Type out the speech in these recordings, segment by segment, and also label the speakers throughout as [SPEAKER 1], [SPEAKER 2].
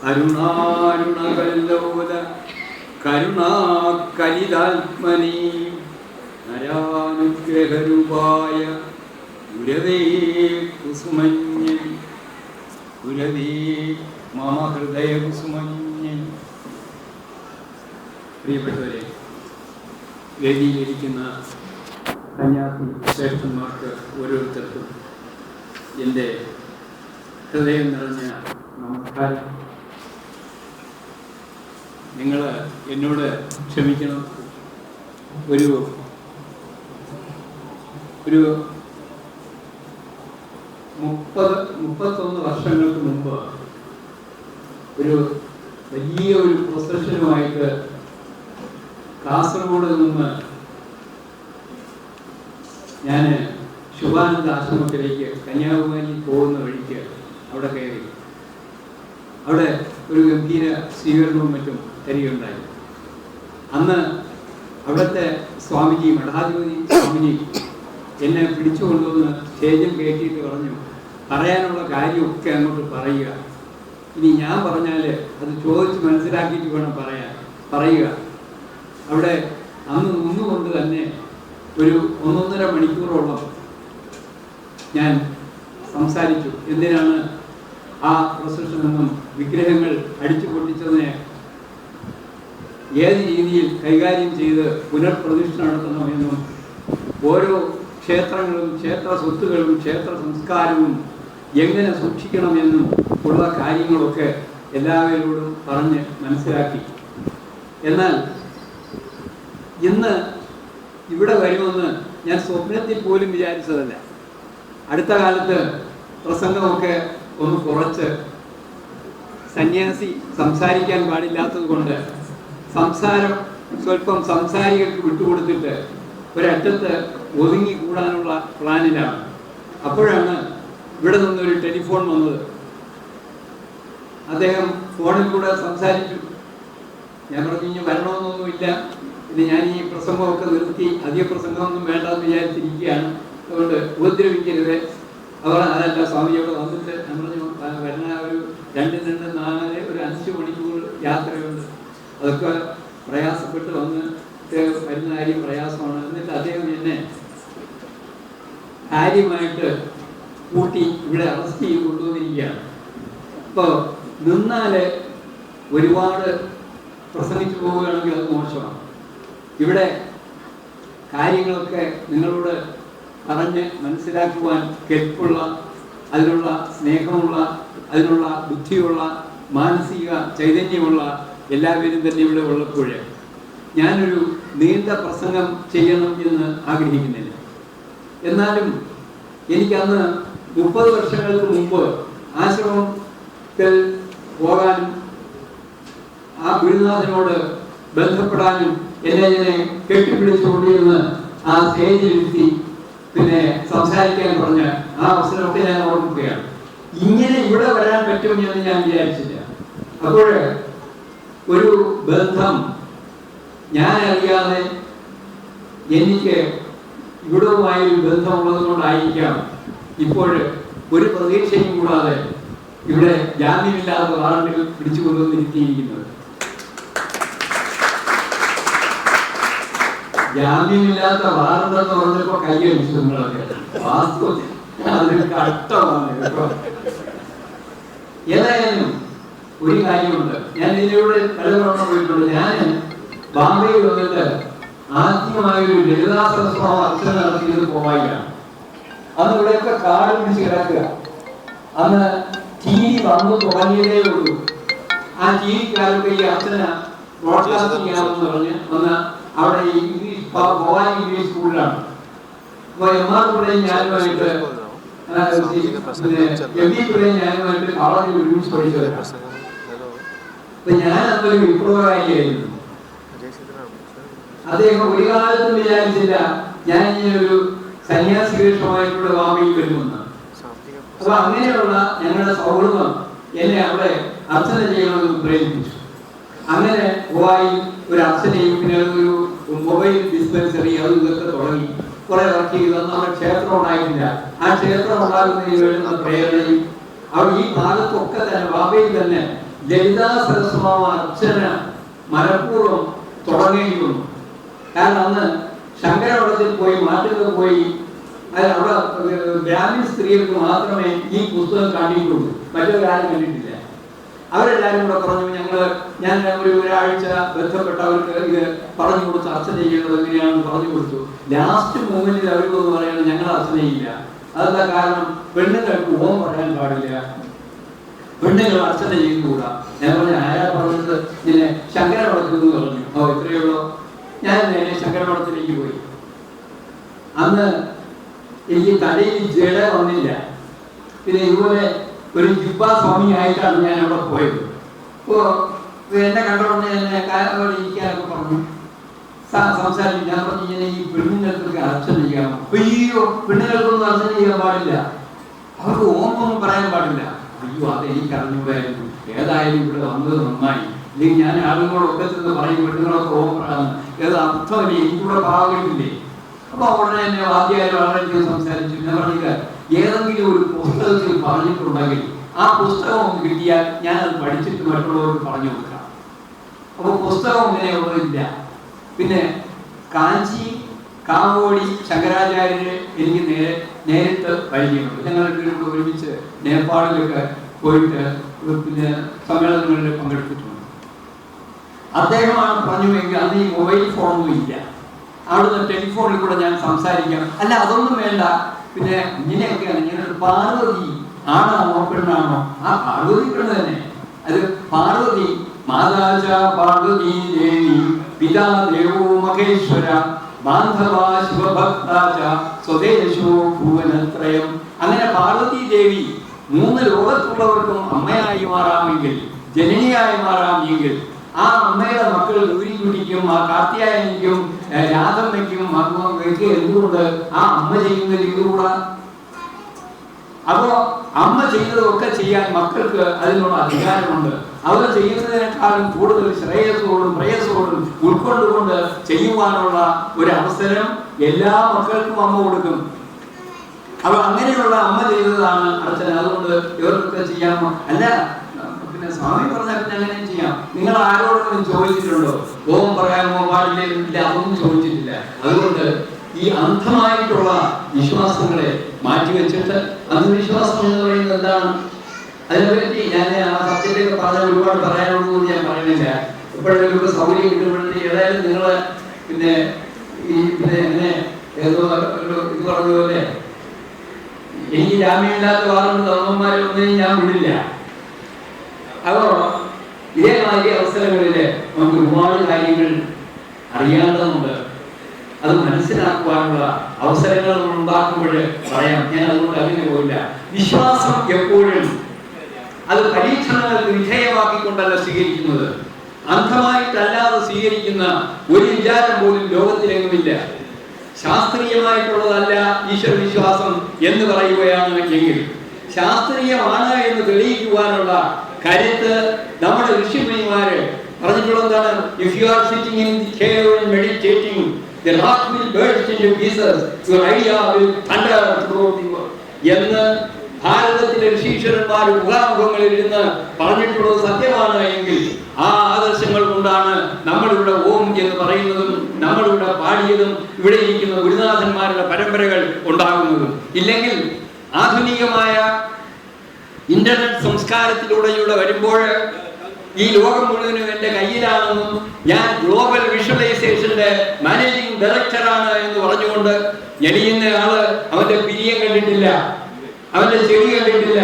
[SPEAKER 1] അരുണാരുണകല്ലോല കരുണാകലിതാത്മനി നരാനുഗ്രഹരൂപായ ഗുരവേ കുസുമഞ്ജൻ ഗുരവേ മമ ഹൃദയ കുസുമഞ്ജൻ. പ്രിയപ്പെട്ടവരെ, വേദിയിലിരിക്കുന്ന കന്യാസ്ത്രീ ശ്രേഷ്ഠന്മാർക്ക് ഓരോരുത്തർക്കും എൻ്റെ ഹൃദയം നിറഞ്ഞ നമസ്കാരം. നിങ്ങൾ എന്നോട് ക്ഷമിക്കണം. ഒരു 31 വർഷങ്ങൾക്ക് മുമ്പ് ഒരു വലിയ ഒരു പ്രൊസഷനുമായിട്ട് കാസർഗോഡ് നിന്ന് ഞാൻ ശുഭാനന്ദ ആശ്രമത്തിലേക്ക് കന്യാകുമാരി പോകുന്ന വഴിക്ക് അവിടെ കയറി. അവിടെ ഒരു ഗംഭീര സ്വീകരണവും മറ്റും തരികയുണ്ടായി. അന്ന് അവിടുത്തെ സ്വാമിജി, മഠാധിപതി സ്വാമിജി എന്നെ പിടിച്ചു കൊണ്ടുവന്ന് സ്റ്റേജിൽ കയറ്റിയിട്ട് പറഞ്ഞു, പറയാനുള്ള കാര്യമൊക്കെ അങ്ങോട്ട് പറയുക. ഇനി ഞാൻ പറഞ്ഞാൽ അത് ചോദിച്ച് മനസ്സിലാക്കിയിട്ട് വേണം പറയുക. അവിടെ അന്ന് നിന്നുകൊണ്ട് തന്നെ ഒരു 1.5 മണിക്കൂറോളം ഞാൻ സംസാരിച്ചു. എന്തിനാണ് ആ പ്രൊസഷൻ നിന്നും വിഗ്രഹങ്ങൾ അടിച്ചു പൊട്ടിച്ചതിനെ ഏത് രീതിയിൽ കൈകാര്യം ചെയ്ത് പുനർപ്രതിഷ്ഠ നടത്തണമെന്നും ഓരോ ക്ഷേത്രങ്ങളും ക്ഷേത്ര സ്വത്തുകളും ക്ഷേത്ര സംസ്കാരവും എങ്ങനെ സൂക്ഷിക്കണമെന്നും ഉള്ള കാര്യങ്ങളൊക്കെ എല്ലാവരോടും പറഞ്ഞ് മനസ്സിലാക്കി. എന്നാൽ ഇന്ന് ഇവിടെ വരുമെന്ന് ഞാൻ സ്വപ്നത്തിൽ പോലും വിചാരിച്ചതല്ല. അടുത്ത കാലത്ത് പ്രസംഗമൊക്കെ ഒന്ന് കുറച്ച് സന്യാസി സംസാരിക്കാൻ പാടില്ലാത്തത് കൊണ്ട് സംസാരം സ്വല്പം സംസാരികൾക്ക് വിട്ടുകൊടുത്തിട്ട് ഒരറ്റത്ത് ഒതുങ്ങിക്കൂടാനുള്ള പ്ലാനിലാണ്. അപ്പോഴാണ് ഇവിടെ നിന്നൊരു ടെലിഫോൺ വന്നത്. അദ്ദേഹം ഫോണിൽ കൂടെ സംസാരിച്ചു. ഞാൻ പറഞ്ഞു, ഇനി വരണമെന്നൊന്നുമില്ല, ഇത് ഞാൻ ഈ പ്രസംഗമൊക്കെ നിർത്തി, അധിക പ്രസംഗമൊന്നും വേണ്ടെന്ന് വിചാരിച്ചിരിക്കുകയാണ്, അതുകൊണ്ട് ഉപദ്രവിക്കരുത്. അവർ അതല്ല, സ്വാമിജിയോട് വന്നിട്ട് നമ്മൾ വരുന്ന ഒരു 2-4 ഒരു 5 മണിക്കൂർ യാത്രയുണ്ട്, അതൊക്കെ പ്രയാസപ്പെട്ട് വന്നിട്ട് വരുന്ന കാര്യം പ്രയാസമാണ്. എന്നിട്ട് അദ്ദേഹം എന്നെ കാര്യമായിട്ട് കൂട്ടി ഇവിടെ അറസ്റ്റ് ചെയ്ത് കൊണ്ടുവന്നിരിക്കുകയാണ്. അപ്പോൾ നിന്നാൽ ഒരുപാട് പ്രസംഗിച്ചു പോവുകയാണെങ്കിൽ അത് മോശമാണ്. ഇവിടെ കാര്യങ്ങളൊക്കെ നിങ്ങളോട് പറഞ്ഞ് മനസ്സിലാക്കുവാൻ കെൽപ്പുള്ള, അതിനുള്ള സ്നേഹമുള്ള, അതിനുള്ള ബുദ്ധിയുള്ള, മാനസിക ചൈതന്യമുള്ള എല്ലാവരും തന്നെ ഇവിടെ ഉള്ളപ്പോൾ ഞാനൊരു നീണ്ട പ്രസംഗം ചെയ്യണം എന്ന് ആഗ്രഹിക്കുന്നില്ല. എന്നാലും എനിക്കന്ന് 30 വർഷങ്ങൾക്ക് മുമ്പ് ആശ്രമത്തിൽ പോകാനും ആ ഗുരുനാഥനോട് ബന്ധപ്പെടാനും എന്നെ കെട്ടിപ്പിടിച്ചുകൊണ്ടിരുന്ന് ആ സ്റ്റേജിലിരുത്തി പിന്നെ സംസാരിക്കാൻ പറഞ്ഞ ആ അവസരമൊക്കെ ഞാൻ ഓർക്കുകയാണ്. ഇങ്ങനെ ഇവിടെ വരാൻ പറ്റുമെന്ന് ഞാൻ വിചാരിച്ചില്ല. അപ്പോൾ ഒരു ബന്ധം ഞാൻ അറിയാതെ എനിക്ക് ഇവിടവുമായൊരു ബന്ധമുള്ളത് കൊണ്ടായിരിക്കാം ഇപ്പോൾ ഒരു പ്രതീക്ഷയും കൂടാതെ ഇവിടെ ജാമ്യമില്ലാത്ത വാറണ്ടിൽ പിടിച്ചു കൊണ്ടുവന്നിരുത്തിയിരിക്കുന്നത്. ജാമ്യമില്ലാത്ത വാറണ്ട് എന്ന് പറഞ്ഞപ്പോ കയ്യടിച്ചു നിങ്ങളൊക്കെ. വാസ്തവത്തിൽ അതൊരു കഷ്ടമാണ്. ഏതായാലും ഒരു കാര്യമുണ്ട്, ഞാൻ ഇതിലൂടെ പലതവണ പോയിട്ടുണ്ട്. ഞാൻ ബാംബെയിൽ വന്നിട്ട് ആദ്യമായൊരു ലളിതാ സഹസ്രനാമ അർച്ചന നടത്തിയത് പോവായിലാണ്. അന്ന് ഇവിടെയൊക്കെ കാട് പിടിച്ച് കിടക്കുക. അന്ന് ടി.വി. വന്നു തുടങ്ങിയതേ ഉള്ളൂ. ആ ടി.വിക്കാരൊക്കെ ഈ അർച്ചന ബ്രോഡ്കാസ്റ്റ് ചെയ്യാമെന്ന് പറഞ്ഞ് വന്ന് അവിടെ ഇംഗ്ലീഷ് ഭവാനി ഇംഗ്ലീഷ് സ്കൂളിലാണ്. അപ്പൊ എം.ആർ. പിള്ളയും ഞാനുമായിട്ട് എം.വി. പിള്ളയും ഞാനുമായിട്ട് കോളേജിൽ ഒരുമിച്ച് പഠിച്ചവരാണ്. അപ്പൊ ഞാൻ അന്നൊരു വിപ്ലവകാരിയായിരുന്നു. അദ്ദേഹം ഒരു കാലത്തും വിചാരിച്ചില്ല ഞാൻ ഇനി ഒരു സന്യാസിവേഷമായിട്ടുള്ള വാമയിൽ വരുമെന്ന്. അപ്പൊ അങ്ങനെയുള്ള ഞങ്ങളുടെ സൗഹൃദം എന്നെ അവിടെ അർച്ചന ചെയ്യണമെന്ന് പ്രേരിപ്പിച്ചു. അങ്ങനെ ഗോവായിൽ ഒരു അർച്ചനയും പിന്നെ ഒരു മൊബൈൽ ഡിസ്പെൻസറി അതും ഇതൊക്കെ തുടങ്ങി കുറെ വർക്ക് ചെയ്ത്. നമ്മുടെ ക്ഷേത്രം ഉണ്ടായിട്ടില്ല. ആ ക്ഷേത്രം ഉണ്ടാകുന്നതിന് വേണ്ടുന്ന പ്രേരണയും അവിടെ ഈ ഭാഗത്തൊക്കെ തന്നെ ബാബയിൽ തന്നെ ലളിതാ സഹസ്രനാമ അർച്ചന മനഃപൂർവ്വം തുടങ്ങേണ്ടി വന്നു. കാരണം അന്ന് ശങ്കരമഠത്തിൽ പോയി നാട്ടിൽ പോയി അവിടെ ബ്രാഹ്മണ സ്ത്രീകൾക്ക് മാത്രമേ ഈ പുസ്തകം കണ്ടിട്ടുള്ളൂ, മറ്റൊരാരും കണ്ടിട്ടില്ല. അവരെല്ലാവരും കൂടെ പറഞ്ഞു, ഞാൻ ഒരാഴ്ച ബന്ധപ്പെട്ടവർക്ക് ഇത് പറഞ്ഞു കൊടുത്ത് അർച്ചന ചെയ്യുന്നത് എങ്ങനെയാണെന്ന് പറഞ്ഞു കൊടുത്തു. ലാസ്റ്റ് മൂമെന്റിൽ അവർക്കൊന്ന് പറയുന്നത് ഞങ്ങൾ അർച്ചന ചെയ്യില്ല. അതെന്താ കാരണം? പെണ്ണുങ്ങൾക്ക് ഓം പറയാൻ പാടില്ല, പെണ്ണുങ്ങൾ അർച്ചന ചെയ്യുന്നുകൂടാ. ഞാൻ പറഞ്ഞു ആരാ പറഞ്ഞത്? ഇങ്ങനെ ശങ്കരമഠത്തിൽ എന്ന് പറഞ്ഞു. ഇത്രയേ ഉള്ളൂ. ഞാൻ നേരെ ശങ്കരമഠത്തിലേക്ക് പോയി. അന്ന് എനിക്ക് തലയിൽ ജട വന്നില്ല. പിന്നെ ഇതുപോലെ ഒരു ജിബ്ബ സ്വാമി ആയിട്ടാണ് ഞാൻ അവിടെ പോയത്. അപ്പോൾ എന്നെ കണ്ടോണ്ട് എന്നെ ഇരിക്കാനൊക്കെ പറഞ്ഞു, സംസാരിച്ചു. ഞാൻ പറഞ്ഞു ഇങ്ങനെ ഈ പെണ്ണുങ്ങൾക്കൊക്കെ അർച്ചന ചെയ്യാമോ? അയ്യോ, പെണ്ണുങ്ങൾക്കൊന്നും അർച്ചന ചെയ്യാൻ പാടില്ല, അവർക്ക് ഓമൊന്നും പറയാൻ പാടില്ല. അയ്യോ, അതെനിക്ക് അറിഞ്ഞൂടായിരുന്നു. ഏതായാലും ഇവിടെ വന്നത് നന്നായി. ഇല്ലെങ്കിൽ ഞാൻ ആളുകളോടൊക്കെ ചെന്ന് പറയും പെണ്ണുങ്ങളൊക്കെ ഓം പറയാന്ന്. ഏത് അർത്ഥമല്ലേ, എനിക്കൂടെ പാകില്ലേ. അപ്പൊ ഉടനെ എന്നെ വാദ്യാര് വളരെയധികം സംസാരിച്ചു. ഞാൻ പറഞ്ഞില്ല, ഏതെങ്കിലും ഒരു പുസ്തകത്തിൽ പറഞ്ഞിട്ടുണ്ടെങ്കിൽ ആ പുസ്തകം ഒന്ന് കിട്ടിയാൽ ഞാൻ അത് പഠിച്ചിട്ട് മറ്റുള്ളവർക്ക് പറഞ്ഞു കൊടുക്കാം. അപ്പൊ പുസ്തകം ഇങ്ങനെയുള്ളതില്ല. പിന്നെ കാഞ്ചി കാവോടി ശങ്കരാചാര്യരെ എനിക്ക് നേരിട്ട് പരിചയമുണ്ട്. ഞങ്ങൾ കൂടെ ഒരുമിച്ച് നേപ്പാളിലൊക്കെ പോയിട്ട് പിന്നെ സമ്മേളനങ്ങളിൽ പങ്കെടുത്തിട്ടുണ്ട്. അദ്ദേഹമാണ് പറഞ്ഞുവെങ്കിൽ അന്ന് ഈ മൊബൈൽ ഫോണൊന്നും ഇല്ല. അവിടുന്ന് ടെലിഫോണിൽ കൂടെ ഞാൻ സംസാരിക്കാം. അല്ല, അതൊന്നും വേണ്ട. പിന്നെ ഇങ്ങനെയൊക്കെയാണ്. ഇങ്ങനെ പാർവതി ആണാണോ പെണ്ണാണോ? ആ പാർവതി പെണ്ണ് തന്നെ. അത് പാർവതി മാതാച പാർവതി ദേവി പിതാ ദേവോ മഹേശ്വര ബാന്ധവാ ശിവഭക്താച സ്വദേശോ ഭുവനത്രയം. അങ്ങനെ പാർവതി ദേവി 3 ലോകത്തുള്ളവർക്കും അമ്മയായി മാറാമെങ്കിൽ, ജനനിയായി മാറാമെങ്കിൽ ആ അമ്മയുടെ മക്കൾ ഗൗരികുട്ടിക്കും ആ കാർത്തിയായനിക്കും രാധമ്മയ്ക്കും മകൾക്ക് എന്തുകൊണ്ട് ആ അമ്മ ചെയ്യുന്നത് ഇതുകൂടാ? അപ്പോ അമ്മ ചെയ്യുന്നതൊക്കെ ചെയ്യാൻ മക്കൾക്ക് അതിനുള്ള അധികാരമുണ്ട്. അവർ ചെയ്യുന്നതിനേക്കാളും കൂടുതൽ ശ്രേയസ്സോടും പ്രേയസ്സോടും ഉൾക്കൊണ്ടുകൊണ്ട് ചെയ്യുവാനുള്ള ഒരു അവസരം എല്ലാ മക്കൾക്കും അമ്മ കൊടുക്കും. അപ്പൊ അങ്ങനെയുള്ള അമ്മ ചെയ്തതാണ് അർച്ചന. അതുകൊണ്ട് ഇവർക്കൊക്കെ ചെയ്യാമോ? അല്ല, പിന്നെ സ്വാമി പറഞ്ഞാൽ പിന്നെ അങ്ങനെ ചെയ്യാം. നിങ്ങൾ ആരോടെങ്കിലും ചോദിച്ചിട്ടുണ്ടോ ഓം പറയാമോ പാടില്ല? ഇല്ല, അതൊന്നും ചോദിച്ചിട്ടില്ല. അതുകൊണ്ട് ഈ അന്ധമായിട്ടുള്ള വിശ്വാസങ്ങളെ മാറ്റിവെച്ചിട്ട്, അന്ധവിശ്വാസം എന്ന് പറയുന്നത് എന്താണ്? അതിനെപ്പറ്റി ഞാൻ ആ സബ്ജക്റ്റൊക്കെ പറഞ്ഞ ഒരുപാട് പറയാനുള്ളൂ ഞാൻ പറയുന്നില്ല. എപ്പോഴെങ്കിലും സൗകര്യം കിട്ടുമ്പോഴത്തേക്ക് ഏതായാലും നിങ്ങള് പിന്നെ എങ്ങനെ ഏതോ ഇത് പറഞ്ഞതുപോലെ എനിക്ക് ജാമ്യമില്ലാത്ത വാറുണ്ട് തർമ്മന്മാരൊന്നും ഞാൻ വിടില്ല. അപ്പോ ഇതേമാതിരി അവസരങ്ങളില് നമുക്ക് ഒരുപാട് കാര്യങ്ങൾ അറിയാവുന്നതുണ്ട്. അത് മനസ്സിലാക്കുവാനുള്ള അവസരങ്ങൾ ഉണ്ടാക്കുമ്പോൾ പറയാം. ഞാൻ അതുകൊണ്ട് അങ്ങനെ പോയില്ല. വിശ്വാസം എപ്പോഴും അത് പരീക്ഷണങ്ങൾക്ക് വിധേയമാക്കിക്കൊണ്ടല്ല സ്വീകരിക്കുന്നത്. അന്ധമായിട്ടല്ലാതെ സ്വീകരിക്കുന്ന ഒരു വിചാരം പോലും ലോകത്തിലെങ്ങുമില്ല. ശാസ്ത്രീയമായിട്ടുള്ളതല്ല ഈശ്വരവിശ്വാസം എന്ന് പറയുകയാണ് എങ്കിൽ, ശാസ്ത്രീയമാണ് എന്ന് തെളിയിക്കുവാനുള്ള കരുത്ത് നമ്മുടെ ഋഷിമുനിമാര് പറഞ്ഞിട്ടുള്ളതാണ്. If you are sitting in the cave and meditating, the rock will burst into pieces, your idea will thunder throughout the world. എന്ന് ഭാരതത്തിലെ ഋഷീശ്വരന്മാർ മുഖാമുഖങ്ങളിൽ ഇരുന്ന് പറഞ്ഞിട്ടുള്ളത് സത്യമാണ് എങ്കിൽ, ആ ആദർശങ്ങൾ കൊണ്ടാണ് നമ്മളിവിടെ ഓം എന്ന് പറയുന്നതും നമ്മളിവിടെ പാടിയതും ഇവിടെ ഇരിക്കുന്ന ഗുരുനാഥന്മാരുടെ പരമ്പരകൾ ഉണ്ടാകുന്നതും. ഇല്ലെങ്കിൽ ആധുനികമായ ഇന്റർനെറ്റ് സംസ്കാരത്തിലൂടെ വരുമ്പോൾ ഈ ലോകം മുഴുവനും എന്റെ കയ്യിലാണെന്നും ഞാൻ ഗ്ലോബൽ വിഷ്വലൈസേഷന്റെ മാനേജിംഗ് ഡയറക്ടറാണ് എന്ന് പറഞ്ഞുകൊണ്ട് എളിയുന്ന ആള് അവന്റെ പിരിയം കണ്ടിട്ടില്ല, അവന്റെ ചെവി കണ്ടിട്ടില്ല.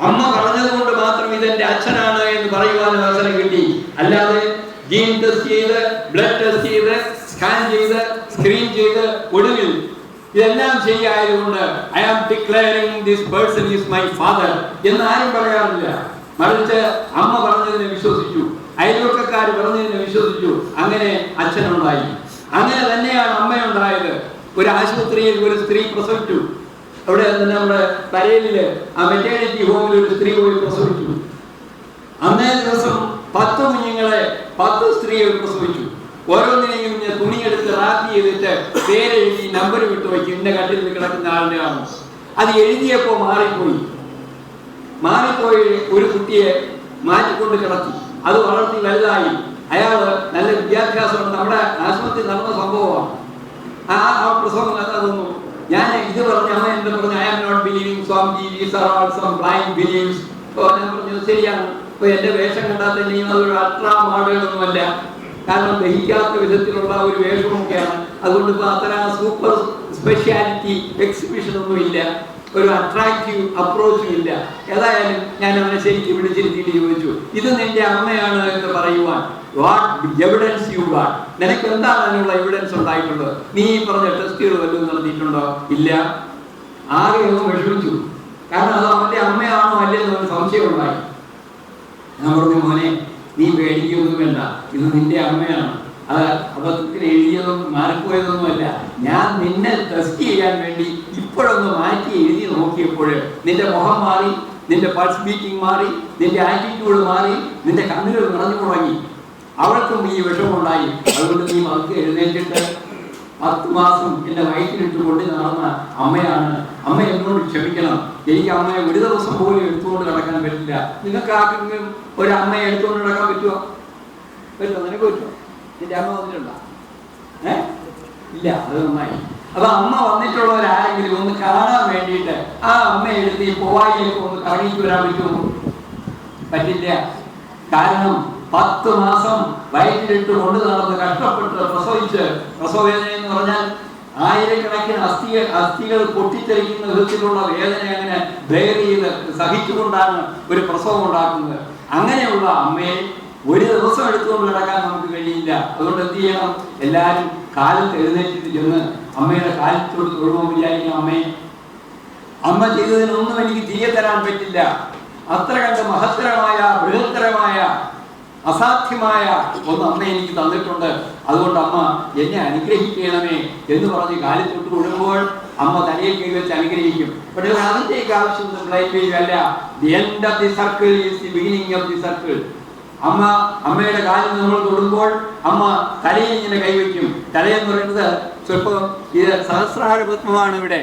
[SPEAKER 1] അമ്മ പറഞ്ഞത് കൊണ്ട് മാത്രം ഇതെന്റെ അച്ഛനാണ് എന്ന് പറയുവാൻ അവസരം കിട്ടി. അല്ലാതെ ജീൻ ടെസ്റ്റ് ചെയ്ത്, ബ്ലഡ് ടെസ്റ്റ് ചെയ്ത്, സ്കാൻ ചെയ്ത്, സ്ക്രീൻ ചെയ്ത്, ഒടുവിൽ ഇതെല്ലാം ശരിയായതുകൊണ്ട് I am declaring this person is my father എന്ന് ആരും പറയാറില്ല. മറിച്ച് അമ്മ പറഞ്ഞതിനെ വിശ്വസിച്ചു, അയൽവക്കക്കാർ പറഞ്ഞതിനെ വിശ്വസിച്ചു. അങ്ങനെ അച്ഛനുണ്ടായി. അങ്ങനെ തന്നെയാണ് അമ്മയുണ്ടായത്. ഒരു ആശുപത്രിയിൽ ഒരു സ്ത്രീ പ്രസവിച്ചു. അവിടെ നമ്മുടെ കരയില് ആ മെറ്റേണിറ്റി ഹോമിൽ ഒരു സ്ത്രീ പോയി പ്രസവിച്ചു. അന്നേ ദിവസം 10 കുഞ്ഞുങ്ങളെ 10 സ്ത്രീകൾ പ്രസവിച്ചു. ഓരോന്നിനെയും തുണിയെടുത്ത് റാപ്പ് ചെയ്തിട്ട് പേരെഴുതി നമ്പർ വിട്ടു വയ്ക്കും. ഇന്ന കട്ടിൽ കിടക്കുന്ന ആളുടെ ആണ്. അത് എഴുതിയപ്പോ മാറിപ്പോയി. മാറിപ്പോയി ഒരു കുട്ടിയെ മാറ്റിക്കൊണ്ട് കിടത്തി. അത് വളർത്തി വലുതായി. അയാൾ നല്ല വിദ്യാഭ്യാസമുണ്ട്. നമ്മുടെ ആശുപത്രി നടന്ന സംഭവമാണ്. ആ പ്രസവം അതൊന്നു ഞാൻ ഇത് പറഞ്ഞ അമ്മ എന്താ പറഞ്ഞു, I am not believing Swamiji, these are all some blind believes. ഞാൻ പറഞ്ഞു ശരിയാണ്. ഇപ്പൊ എന്റെ വേഷം കണ്ടാൽ തന്നെയും അതൊരു അൾട്രാ മോഡേണൊന്നുമല്ല. കാരണം ദഹിക്കാത്ത വിധത്തിലുള്ള ഒരു വേഷമൊക്കെയാണ്. അതുകൊണ്ട് ഇപ്പൊ അത്തരം സൂപ്പർ സ്പെഷ്യാലിറ്റി എക്സിബിഷൻ ഒന്നും ഇല്ല, ഒരു അട്രാക്റ്റീവ് അപ്രോച്ചും ഇല്ല. ഏതായാലും ഞാൻ അവനെ ശരിക്കും വിളിച്ചിരുത്തിയിട്ട് ചോദിച്ചു, ഇത് നിന്റെ അമ്മയാണ് എന്ന് പറയുവാൻ വാട്ട് എവിഡൻസ് യു ഗാട്ട്? നിനക്ക് എന്താണ് അതിനുള്ള എവിഡൻസ് ഉണ്ടായിട്ടുള്ളത്? നീ പറഞ്ഞ ടെസ്റ്റുകൾ വല്ലതും നടത്തിയിട്ടുണ്ടോ? ഇല്ല. ആകെ ഒന്ന് വിഷമിച്ചു. കാരണം അത് അവന്റെ അമ്മയാണോ അല്ലെന്ന് ഒരു സംശയം ഉണ്ടായി. ഞാൻ പറഞ്ഞു, മോനെ നീ പേടിക്കൊന്നും വേണ്ട, ഇത് നിന്റെ അമ്മയാണ്. അത് അബദ്ധത്തിന് എഴുതിയതൊന്നും മാറിപ്പോയതൊന്നുമല്ല. ഞാൻ നിന്നെ ടെസ്റ്റ് ചെയ്യാൻ വേണ്ടി ഇപ്പോഴൊന്ന് മാറ്റി എഴുതി നോക്കിയപ്പോൾ നിന്റെ മുഖം മാറി, നിന്റെ പൾസ് ബീറ്റിംഗ് മാറി, നിന്റെ ആറ്റിറ്റ്യൂഡ് മാറി, നിന്റെ കണ്ണുകൾ നിറഞ്ഞു തുടങ്ങി. അവൾക്കും ഈ വിഷമമുണ്ടായി. അതുകൊണ്ട് നീ മകൾക്ക് എഴുന്നേറ്റിട്ട് 10 മാസം എന്റെ വയറ്റിലിട്ട് കൊണ്ട് നടന്ന അമ്മയാണ്. അമ്മ എന്നോട് ക്ഷമിക്കണം. എനിക്ക് അമ്മയെ ഒരു ദിവസം പോലും എടുത്തുകൊണ്ട് കിടക്കാൻ പറ്റില്ല. നിങ്ങൾക്ക് ആർക്കെങ്കിലും ഒരു അമ്മയെ എടുത്തുകൊണ്ട് കിടക്കാൻ പറ്റുമോ? പറ്റുമോ? നിനക്ക് പറ്റുമോ? നിന്റെ അമ്മ വന്നിട്ടുണ്ടോ? ഇല്ല. അത് നന്നായി. അപ്പൊ അമ്മ വന്നിട്ടുള്ളവരാരെങ്കിലും ഒന്ന് കാണാൻ വേണ്ടിയിട്ട് ആ അമ്മയെ എടുത്ത് ഈ പോവായിലേക്ക് ഒന്ന് കറങ്ങിക്ക് വരാൻ പറ്റുമോ? പറ്റില്ല. കാരണം 10 മാസം വയറ്റിലിട്ട് കൊണ്ട് നടന്ന് കഷ്ടപ്പെട്ട് പ്രസവിച്ച്, പ്രസവവേദന എന്ന് പറഞ്ഞാൽ ആയിരക്കണക്കിന് അസ്ഥികൾ പൊട്ടിത്തെറിക്കുന്ന വിധത്തിലുള്ള വേദന അങ്ങനെ ബെയർ ചെയ്ത് സഹിച്ചുകൊണ്ടാണ് ഒരു പ്രസവം ഉണ്ടാക്കുന്നത്. അങ്ങനെയുള്ള അമ്മയെ ഒരു ദിവസം എടുത്തുകൊണ്ട് കിടക്കാൻ നമുക്ക് കഴിയില്ല. അതുകൊണ്ട് എന്ത് ചെയ്യണം? എല്ലാവരും കാലത്ത് എഴുന്നേറ്റിട്ട് ചെന്ന് അമ്മയുടെ കാലത്തോട് തൊഴുമ്പോൾ വിചാരിക്കണം, അമ്മ ചെയ്തതിനൊന്നും എനിക്ക് തിരികെ തരാൻ പറ്റില്ല. അത്ര കണ്ട് മഹത്തരമായ, ബൃഹത്തരമായ, അസാധ്യമായ ഒന്ന് അമ്മ എനിക്ക് തന്നിട്ടുണ്ട്. അതുകൊണ്ട് അമ്മ എന്നെ അനുഗ്രഹിക്കണമേ എന്ന് പറഞ്ഞ് കാലിത്തൊട്ട് വിടുമ്പോൾ അമ്മ തലയിൽ കൈവച്ച് അനുഗ്രഹിക്കും. പക്ഷേ അതിൻ്റെയൊക്കെ ആവശ്യമൊന്നും അല്ല. The end of the circle is the beginning of the circle. അമ്മയുടെ കാലിൽ നമ്മൾ തൊടുമ്പോൾ അമ്മ തലയിൽ ഇങ്ങനെ കൈവയ്ക്കും. തലയെന്ന് പറയുന്നത് സ്വല്പം ഇത് സഹസ്രാര പത്മമാണ്. ഇവിടെ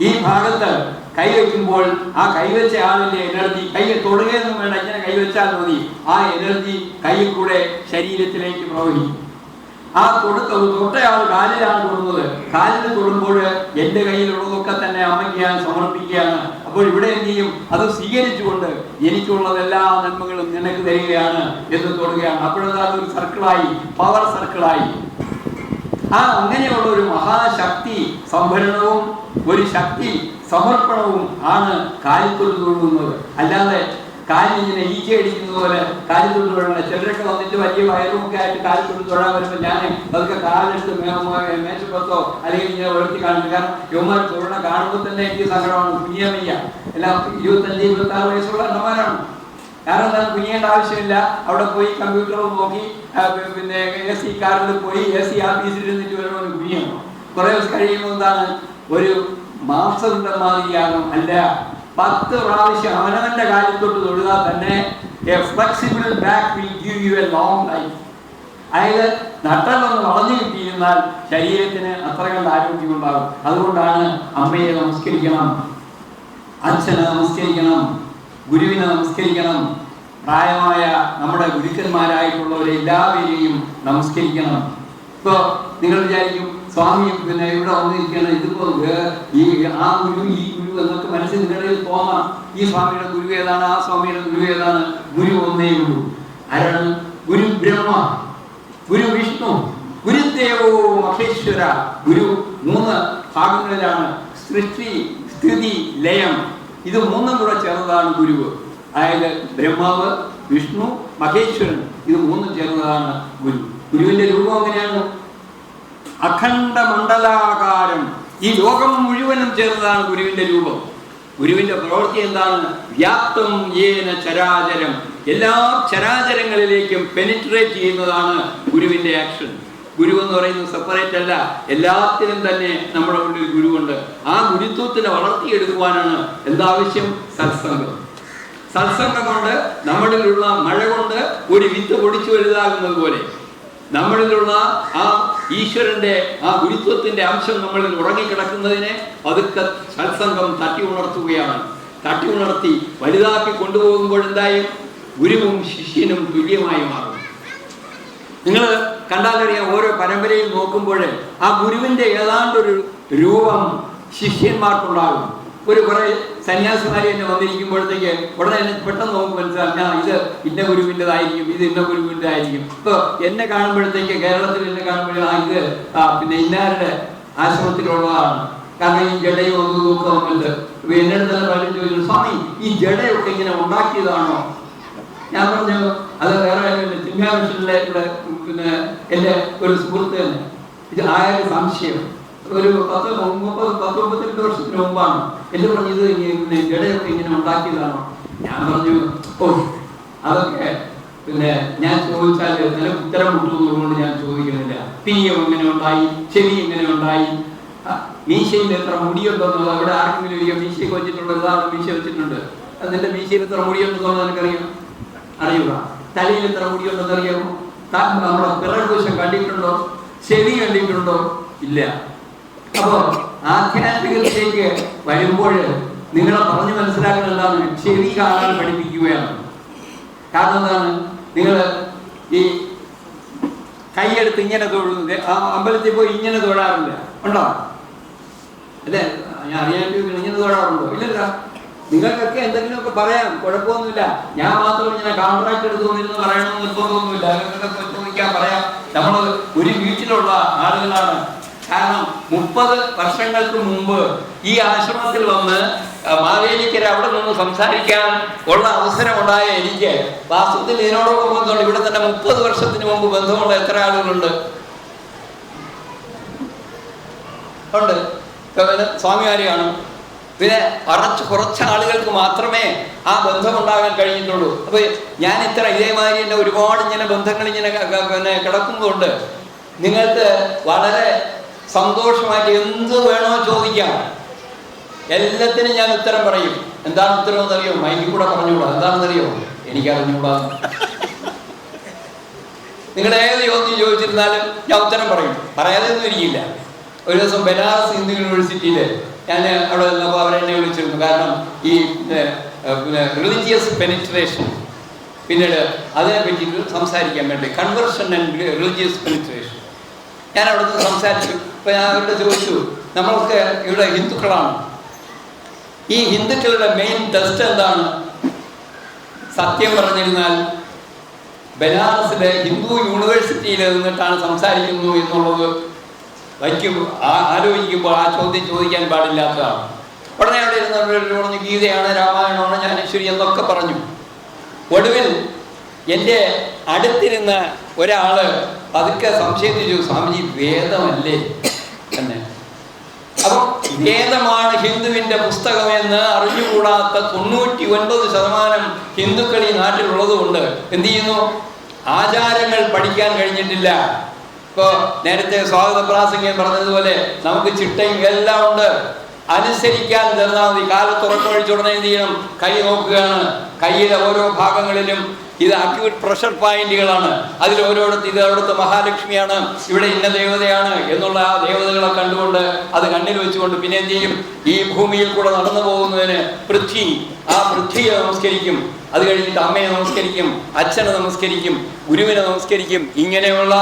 [SPEAKER 1] ഈ ഭാഗത്ത് കൈവയ്ക്കുമ്പോൾ ആ കൈവച്ച ആളിന്റെ എനർജി, കൈയെ തൊടുകയൊന്നും വേണ്ട, ഇങ്ങനെ കൈവച്ചാൽ മതി. ആ എനർജി കൈയിൽ കൂടെ ശരീരത്തിലേക്ക് പ്രവഹിക്കും. ആ തൊട്ടയാൾ കാലിലാണ് തൊടുന്നത്. കാലിൽ തൊടുമ്പോൾ എന്റെ കയ്യിലുള്ളതൊക്കെ തന്നെ അമ്മയ്ക്ക് ഞാൻ സമർപ്പിക്കുകയാണ്. അപ്പോൾ ഇവിടെ എന്ത് ചെയ്യും? അത് സ്വീകരിച്ചുകൊണ്ട് എനിക്കുള്ളതെല്ലാ നന്മകളും നിനക്ക് തരികയാണ് എന്ന് തൊടുകയാണ്. അപ്പോഴത് ഒരു സർക്കിളായി, പവർ സർക്കിളായി. അങ്ങനെയുള്ള ഒരു മഹാശക്തി സംഭരണവും ഒരു ശക്തി സമർപ്പണവും ആണ് കാലിത്തൊട്ട് തൊഴുന്നത്. അല്ലാതെ കാലിങ്ങനെ ഈച്ച അടിക്കുന്നത് പോലെ കാലിത്തൊട്ട് തൊഴണം. ചിലരൊക്കെ വന്നിട്ട് വലിയ വയറുമൊക്കെ ആയിട്ട് കാലിത്തൊട്ട് തൊഴാൻ വരുമ്പോൾ ഞാൻ അതൊക്കെ കാലെടുത്ത് മേശപ്പുറത്തോ അല്ലെങ്കിൽ ഇങ്ങനെ ഉയർത്തി കാണില്ല. കാരണം യുവമാർ തൊഴണം കാണുമ്പോൾ തന്നെ എനിക്ക് സങ്കടമാണ്. കുഞ്ഞിയമ്മയ്യ എല്ലാം 25-26 വയസ്സുള്ള അമ്മമാരാണ്. കാരണം എന്താണ്? കുഞ്ഞിയേണ്ട ആവശ്യമില്ല. അവിടെ പോയി കമ്പ്യൂട്ടർ നോക്കി പിന്നെ AC കാറിൽ പോയി AC ആഫീസിൽ ഇരുന്നിട്ട് വരണമെന്ന് കുഞ്ഞിയമ്മ. കുറെ ദിവസം കഴിയുമ്പോൾ എന്താണ്? ഒരു മാംസത്തിന്റെ മാതിരിയാകും. അല്ല, 10 പ്രാവശ്യം അവനവന്റെ കാലിത്തൊട്ട് തൊഴുതാൽ തന്നെ a flexible back will give you a long life. അതായത് നട്ടലൊന്ന് വളഞ്ഞു കിട്ടിയിരുന്നാൽ ശരീരത്തിന് അത്ര കണ്ട് ആരോഗ്യമുണ്ടാകും. അതുകൊണ്ടാണ് അമ്മയെ നമസ്കരിക്കണം, അച്ഛനെ നമസ്കരിക്കണം, ഗുരുവിനെ നമസ്കരിക്കണം, പ്രായമായ നമ്മുടെ ഗുരുക്കന്മാരായിട്ടുള്ളവരെ എല്ലാവരെയും നമസ്കരിക്കണം. ഇപ്പോ നിങ്ങൾ വിചാരിക്കും സ്വാമി പിന്നെ ഇവിടെ വന്നിരിക്കുകയാണ്, ഇതിപ്പോ ആ ഗുരു ഈ ഗുരു എന്നൊക്കെ മനസ്സിൽ നിങ്ങളിൽ തോന്നാം. ഈ സ്വാമിയുടെ ഗുരു ഏതാണ്, ആ സ്വാമിയുടെ ഗുരു ഏതാണ്? ഗുരു ഒന്നേ ഉള്ളൂ. ആരാണ്? ഗുരു ബ്രഹ്മ, ഗുരു വിഷ്ണു, ഗുരുദേവോ മഹേശ്വര. ഗുരു 3 ഭാഗങ്ങളിലാണ്: സൃഷ്ടി, സ്ഥിതി, ലയം. ഇത് 3ഉം കൂടെ ചേർന്നതാണ് ഗുരുവ്. അതായത് ബ്രഹ്മാവ്, വിഷ്ണു, മഹേശ്വരൻ, ഇത് 3ഉം ചേർന്നതാണ് ഗുരു. ഗുരുവിന്റെ രൂപം എങ്ങനെയാണ്? അഖണ്ഡ മണ്ഡലാകാരം. ഈ ലോകം മുഴുവനും ചേർന്നതാണ് ഗുരുവിന്റെ രൂപം. ഗുരുവിന്റെ പ്രവൃത്തി എന്താണ്? വ്യാപ്തം യേന ചരാചരം. എല്ലാ ചരാചരങ്ങളിലേക്കും പെനിട്രേറ്റ് ചെയ്യുന്നതാണ് ഗുരുവിന്റെ ആക്ഷൻ. ഗുരു എന്ന് പറയുന്നത് സെപ്പറേറ്റ് അല്ല, എല്ലാത്തിനും തന്നെ നമ്മുടെ ഉള്ളിൽ ഗുരുവുണ്ട്. ആ ഗുരുത്വത്തിനെ വളർത്തിയെടുക്കുവാനാണ് എന്താവശ്യം? സത്സംഗം. സത്സംഗം കൊണ്ട് നമ്മളിലുള്ള മഴ കൊണ്ട് ഒരു വിത്ത് പൊടിച്ചു വലുതാകുന്നത് പോലെ നമ്മളിലുള്ള ആ ഈശ്വരന്റെ ആ ഗുരുത്വത്തിന്റെ അംശം നമ്മളിൽ ഉറങ്ങിക്കിടക്കുന്നതിനെ പതുക്കെ സത്സംഗം തട്ടി ഉണർത്തുകയാണ്. തട്ടി ഉണർത്തി വലുതാക്കി കൊണ്ടുപോകുമ്പോഴെന്തായി ഗുരുവും ശിഷ്യനും തുല്യമായി മാറും. നിങ്ങൾ കണ്ടാലറിയാം, ഓരോ പരമ്പരയിൽ നോക്കുമ്പോൾ ആ ഗുരുവിൻ്റെ ഏതാണ്ടൊരു രൂപം ശിഷ്യന്മാർക്കുണ്ടാകും. കുറേ സന്യാസിമാരെ തന്നെ വന്നിരിക്കുമ്പോഴത്തേക്ക് ഉടനെ എന്നെ പെട്ടെന്ന് നോക്കും, മനസ്സിലാക്കാം ഇത് ഇന്ന ഗുരുവിൻ്റെതായിരിക്കും, ഇത് ഇന്ന ഗുരുവിൻ്റെതായിരിക്കും. ഇപ്പോൾ എന്നെ കാണുമ്പോഴത്തേക്ക്, കേരളത്തിൽ എന്നെ കാണുമ്പോഴേ ഇത് പിന്നെ ഇന്നാരുടെ ആശ്രമത്തിലുള്ളതാണ്. കാരണം ഈ ജഡയും ഒന്നും നോക്കുന്നുണ്ട്. എന്നോട് തന്നെ പലരും ചോദിച്ചു, സ്വാമി ഈ ജഡയൊക്കെ ഇങ്ങനെ ഉണ്ടാക്കിയതാണോ? ഞാൻ പറഞ്ഞു അത് വേറെ ചിന്താവിഷയിലെ ഇവിടെ പിന്നെ എൻ്റെ ഒരു സുഹൃത്ത് തന്നെ ഇത് ആയൊരു സംശയം ഒരു 10-32 വർഷത്തിന് മുമ്പാണ് എന്നെ പറഞ്ഞു, ഇത് ജഡയൊക്കെ ഇങ്ങനെ ഉണ്ടാക്കിയതാണോ? ഞാൻ പറഞ്ഞു, ഓ അതൊക്കെ പിന്നെ ഞാൻ ചോദിച്ചാൽ നിനക്ക് ഉത്തരം മുട്ടുന്നതുകൊണ്ട് ഞാൻ ചോദിക്കുന്നില്ല. പിന്നെയും എങ്ങനെ ഉണ്ടായി, ചെവി എങ്ങനെ ഉണ്ടായി, മീശയിൽ എത്ര മുടിയുണ്ടെന്നുള്ളത് അവിടെ ആർക്കെങ്കിലും ഇരിക്കും. മീശയൊക്കെ വെച്ചിട്ടുണ്ട്, ഇതാണ് മീശ വെച്ചിട്ടുണ്ട്, അതിൻ്റെ മീശയിൽ എത്ര മുടിയുണ്ടെന്നുള്ളത് എനിക്കറിയാം, അറിയുക. തലയിൽ എത്ര മുടിയുണ്ടെന്ന് അറിയാമോ? നമ്മുടെ പിറകുവശം കണ്ടിട്ടുണ്ടോ? ചെവി കണ്ടിട്ടുണ്ടോ? ഇല്ല. അപ്പോ ആധ്യാത്മികത്തിലേക്ക് വരുമ്പോൾ നിങ്ങളെ പറഞ്ഞു മനസ്സിലാക്കുന്നത് എന്താണ്? ചെവി കാണാൻ പഠിപ്പിക്കുകയാണ്. കാരണം എന്താണ്? നിങ്ങൾ ഈ കൈയെടുത്ത് ഇങ്ങനെ തൊഴുന്നത്, അമ്പലത്തിൽ പോയി ഇങ്ങനെ തൊഴാറില്ല, ഉണ്ടോ? അല്ലേ? ഞാൻ അറിയാണ്ട് ഇങ്ങനെ തൊഴാറുണ്ടോ? ഇല്ലല്ല. നിങ്ങൾക്കൊക്കെ എന്തെങ്കിലുമൊക്കെ പറയാം, കുഴപ്പമൊന്നുമില്ല. ഞാൻ മാത്രം ഇങ്ങനെ കോൺട്രാക്ട് എടുത്തു വന്നിരുന്ന് പറയണമെന്ന് നിർബന്ധമൊന്നുമില്ല. നിങ്ങൾക്കൊക്കെ ചോദിക്കാൻ പറയാം. നമ്മൾ ഒരു വീട്ടിലുള്ള ആളുകളാണ്. കാരണം 30 വർഷങ്ങൾക്ക് മുമ്പ് ഈ ആശ്രമത്തിൽ വന്ന് മാവേലിക്കര അവിടെ നിന്ന് സംസാരിക്കാൻ ഉള്ള അവസരം ഉണ്ടായ എനിക്ക് വാസ്തവത്തിൽ ഇതിനോടൊപ്പം ബന്ധമുണ്ട്. ഇവിടെ തന്നെ 30 വർഷത്തിന് മുമ്പ് ബന്ധമുള്ള എത്ര ആളുകളുണ്ട്? ഉണ്ട്. സ്വാമിമാരെയാണ്. പിന്നെ കുറച്ച് ആളുകൾക്ക് മാത്രമേ ആ ബന്ധമുണ്ടാകാൻ കഴിഞ്ഞിട്ടുള്ളൂ. അപ്പൊ ഞാൻ ഇതേമാതിരി തന്നെ ഒരുപാട് ഇങ്ങനെ ബന്ധങ്ങൾ ഇങ്ങനെ പിന്നെ കിടക്കുന്നതുകൊണ്ട് നിങ്ങൾക്ക് വളരെ സന്തോഷമായിട്ട് എന്ത് വേണോ ചോദിക്കാം. എല്ലാത്തിനും ഞാൻ ഉത്തരം പറയും. എന്താണ് ഉത്തരം എന്നറിയോ? മൈക്കിൽ കൂടെ പറഞ്ഞുകൂടാ. എന്താണെന്നറിയോ? എനിക്കറിഞ്ഞുകൂടാ. നിങ്ങൾ ഏത് ചോദ്യം ചോദിച്ചിരുന്നാലും ഞാൻ ഉത്തരം പറയും, പറയാതെ ഒന്നും ഇരിക്കില്ല. ഒരു ദിവസം ബനാറസ് ഹിന്ദു യൂണിവേഴ്സിറ്റിയിൽ ഞാൻ അവിടെ നിന്നപ്പോൾ അവരെന്നെ വിളിച്ചിരുന്നു. കാരണം ഈ റിലീജിയസ് പെനിട്രേഷൻ, പിന്നീട് അതിനെ പറ്റിയിട്ട് സംസാരിക്കാൻ വേണ്ടി, കൺവേർഷൻ ആൻഡ് റിലീജിയസ് പെനിട്രേഷൻ. ഞാൻ അവിടെ നിന്ന് സംസാരിച്ചു. അപ്പോൾ ഞാൻ അവരോട് ചോദിച്ചു, നമ്മളൊക്കെ ഇവിടെ ഹിന്ദുക്കളാണ്, ഈ ഹിന്ദുക്കളുടെ മെയിൻ ടെസ്റ്റ് എന്താണ്? സത്യം പറഞ്ഞിരുന്നാൽ ബനാറസിലെ ഹിന്ദു യൂണിവേഴ്സിറ്റിയിൽ നിന്നിട്ടാണ് സംസാരിക്കുന്നു എന്നുള്ളത് ആലോചിക്കുമ്പോൾ ആ ചോദ്യം ചോദിക്കാൻ പാടില്ലാത്തതാണ്. ഉടനെ അവിടെ ഇരുന്നവരോട് പറഞ്ഞു, ഗീതയാണ്, രാമായണമാണ്, ജ്ഞാനേശ്വരി എന്നൊക്കെ പറഞ്ഞു. ഒടുവിൽ എൻ്റെ അടുത്തിരുന്ന ഒരാള് പതുക്കെ സംശയിച്ചു, സ്വാമിജി വേദമല്ലേ എന്ന്. അപ്പം വേദമാണ് ഹിന്ദുവിൻ്റെ പുസ്തകമെന്ന് അറിഞ്ഞുകൂടാത്ത 99% ഹിന്ദുക്കൾ ഈ നാട്ടിലുള്ളത് കൊണ്ട് എന്ത് ചെയ്യുന്നു? ആചാരങ്ങൾ പഠിക്കാൻ കഴിഞ്ഞിട്ടില്ല. ഇപ്പോൾ നേരത്തെ സ്വാഗത പ്രാസംഗികൻ പറഞ്ഞതുപോലെ നമുക്ക് ചിട്ടയും എല്ലാം ഉണ്ട്. അനുസരിക്കാൻ തന്നാൽ മതി. കാലത്തുറക്കമഴിച്ചുടനെ എന്ത് ചെയ്യണം? കൈ നോക്കുകയാണ്. കൈയിലെ ഓരോ ഭാഗങ്ങളിലും ഇത് അക്യൂട്ട് പ്രഷർ പോയിന്റുകളാണ്. അതിൽ ഓരോടത്ത് ഇത് അവിടുത്തെ മഹാലക്ഷ്മിയാണ്, ഇവിടെ ഇന്ന ദേവതയാണ് എന്നുള്ള ആ ദേവതകളെ കണ്ടുകൊണ്ട് അത് കണ്ണിൽ വെച്ചുകൊണ്ട് പിന്നെ എന്ത് ചെയ്യും? ഈ ഭൂമിയിൽ കൂടെ നടന്നു പോകുന്നതിന് ആ പൃഥ്വിയെ നമസ്കരിക്കും. അത് കഴിഞ്ഞിട്ട് അമ്മയെ നമസ്കരിക്കും, അച്ഛനെ നമസ്കരിക്കും, ഗുരുവിനെ നമസ്കരിക്കും. ഇങ്ങനെയുള്ള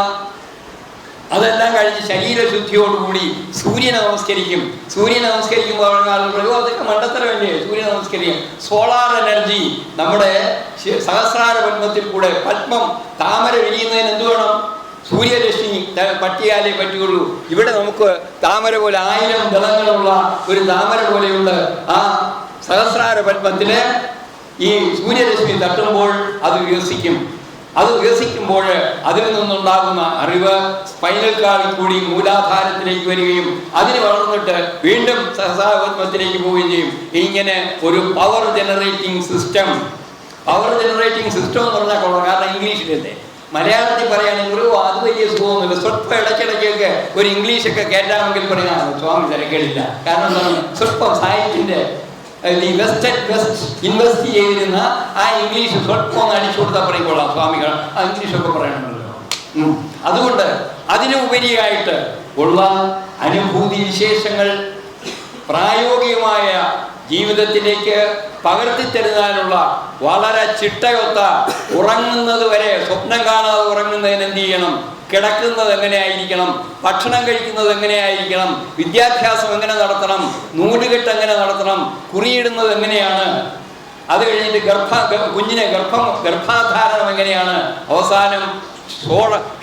[SPEAKER 1] അതെല്ലാം കഴിഞ്ഞ് ശരീരശുദ്ധിയോടുകൂടി സൂര്യനെ നമസ്കരിക്കും. സൂര്യനെ നമസ്കരിക്കുമ്പോൾ അതൊക്കെ മണ്ടത്തരമല്ലേ? സൂര്യനെ നമസ്കരിക്കും. സോളാർ എനർജി നമ്മുടെ സഹസ്രാര പത്മത്തിൽ കൂടെ, പത്മം താമര വിരിയുന്നതിന് എന്ത് വേണം? സൂര്യരശ്മി പറ്റിയാലേ പറ്റുകയുള്ളൂ. ഇവിടെ നമുക്ക് താമര പോലെ 1000 ദളങ്ങളുള്ള ഒരു താമര പോലെയുണ്ട്. ആ സഹസ്രാര പത്മത്തില് ഈ സൂര്യരശ്മി തട്ടുമ്പോൾ അത് വികസിക്കും. അത് വികസിക്കുമ്പോൾ അതിൽ നിന്നുണ്ടാകുന്ന അറിവ് സ്പൈനൽ കാർഡിൽ കൂടി മൂലാധാരത്തിലേക്ക് വരികയും അതിന് വളർന്നിട്ട് വീണ്ടും സഹസ്രാരപത്മത്തിലേക്ക് പോവുകയും ചെയ്യും. ഇങ്ങനെ ഒരു പവർ ജനറേറ്റിംഗ് സിസ്റ്റം എന്ന് പറഞ്ഞാൽ കൊള്ളാം. കാരണം ഇംഗ്ലീഷിലല്ലേ, മലയാളത്തിൽ പറയുകയാണെങ്കിൽ അത് വലിയ സുഖമൊന്നുമില്ല. സ്വല്പം ഇടയ്ക്കിടയ്ക്കൊക്കെ ഒരു ഇംഗ്ലീഷൊക്കെ കേട്ടാമെങ്കിൽ പറയാം, സ്വാമി തിരക്കേടില്ല. കാരണം എന്താണ്? സ്വല്പം സാഹിത്യത്തിൻ്റെ ഇൻവെസ്റ്റ് ചെയ്തിരുന്ന ആ ഇംഗ്ലീഷ് സ്വല്പം ഒന്ന് അടിച്ചു കൊടുത്താൽ പറയിക്കൊള്ളാം സ്വാമികൾ ആ ഇംഗ്ലീഷൊക്കെ പറയണമല്ലോ. അതുകൊണ്ട് അതിനുപരിയായിട്ട് ഉള്ള അനുഭൂതി വിശേഷങ്ങൾ, പ്രായോഗികമായ
[SPEAKER 2] ജീവിതത്തിലേക്ക് പകർത്തിത്തരുന്നതിനുള്ള വളരെ ചിട്ടയൊത്ത, ഉറങ്ങുന്നത് വരെ സ്വപ്നം കാണാതെ ഉറങ്ങുന്നതിന് എന്ത് ചെയ്യണം, കിടക്കുന്നത് എങ്ങനെയായിരിക്കണം, ഭക്ഷണം കഴിക്കുന്നത് എങ്ങനെയായിരിക്കണം, വിദ്യാഭ്യാസം എങ്ങനെ നടത്തണം, നൂലുകെട്ട് എങ്ങനെ നടത്തണം, കുറിയിടുന്നത് എങ്ങനെയാണ്, അത് കഴിഞ്ഞിട്ട് കുഞ്ഞിനെ ഗർഭാധാരണം എങ്ങനെയാണ്, അവസാനം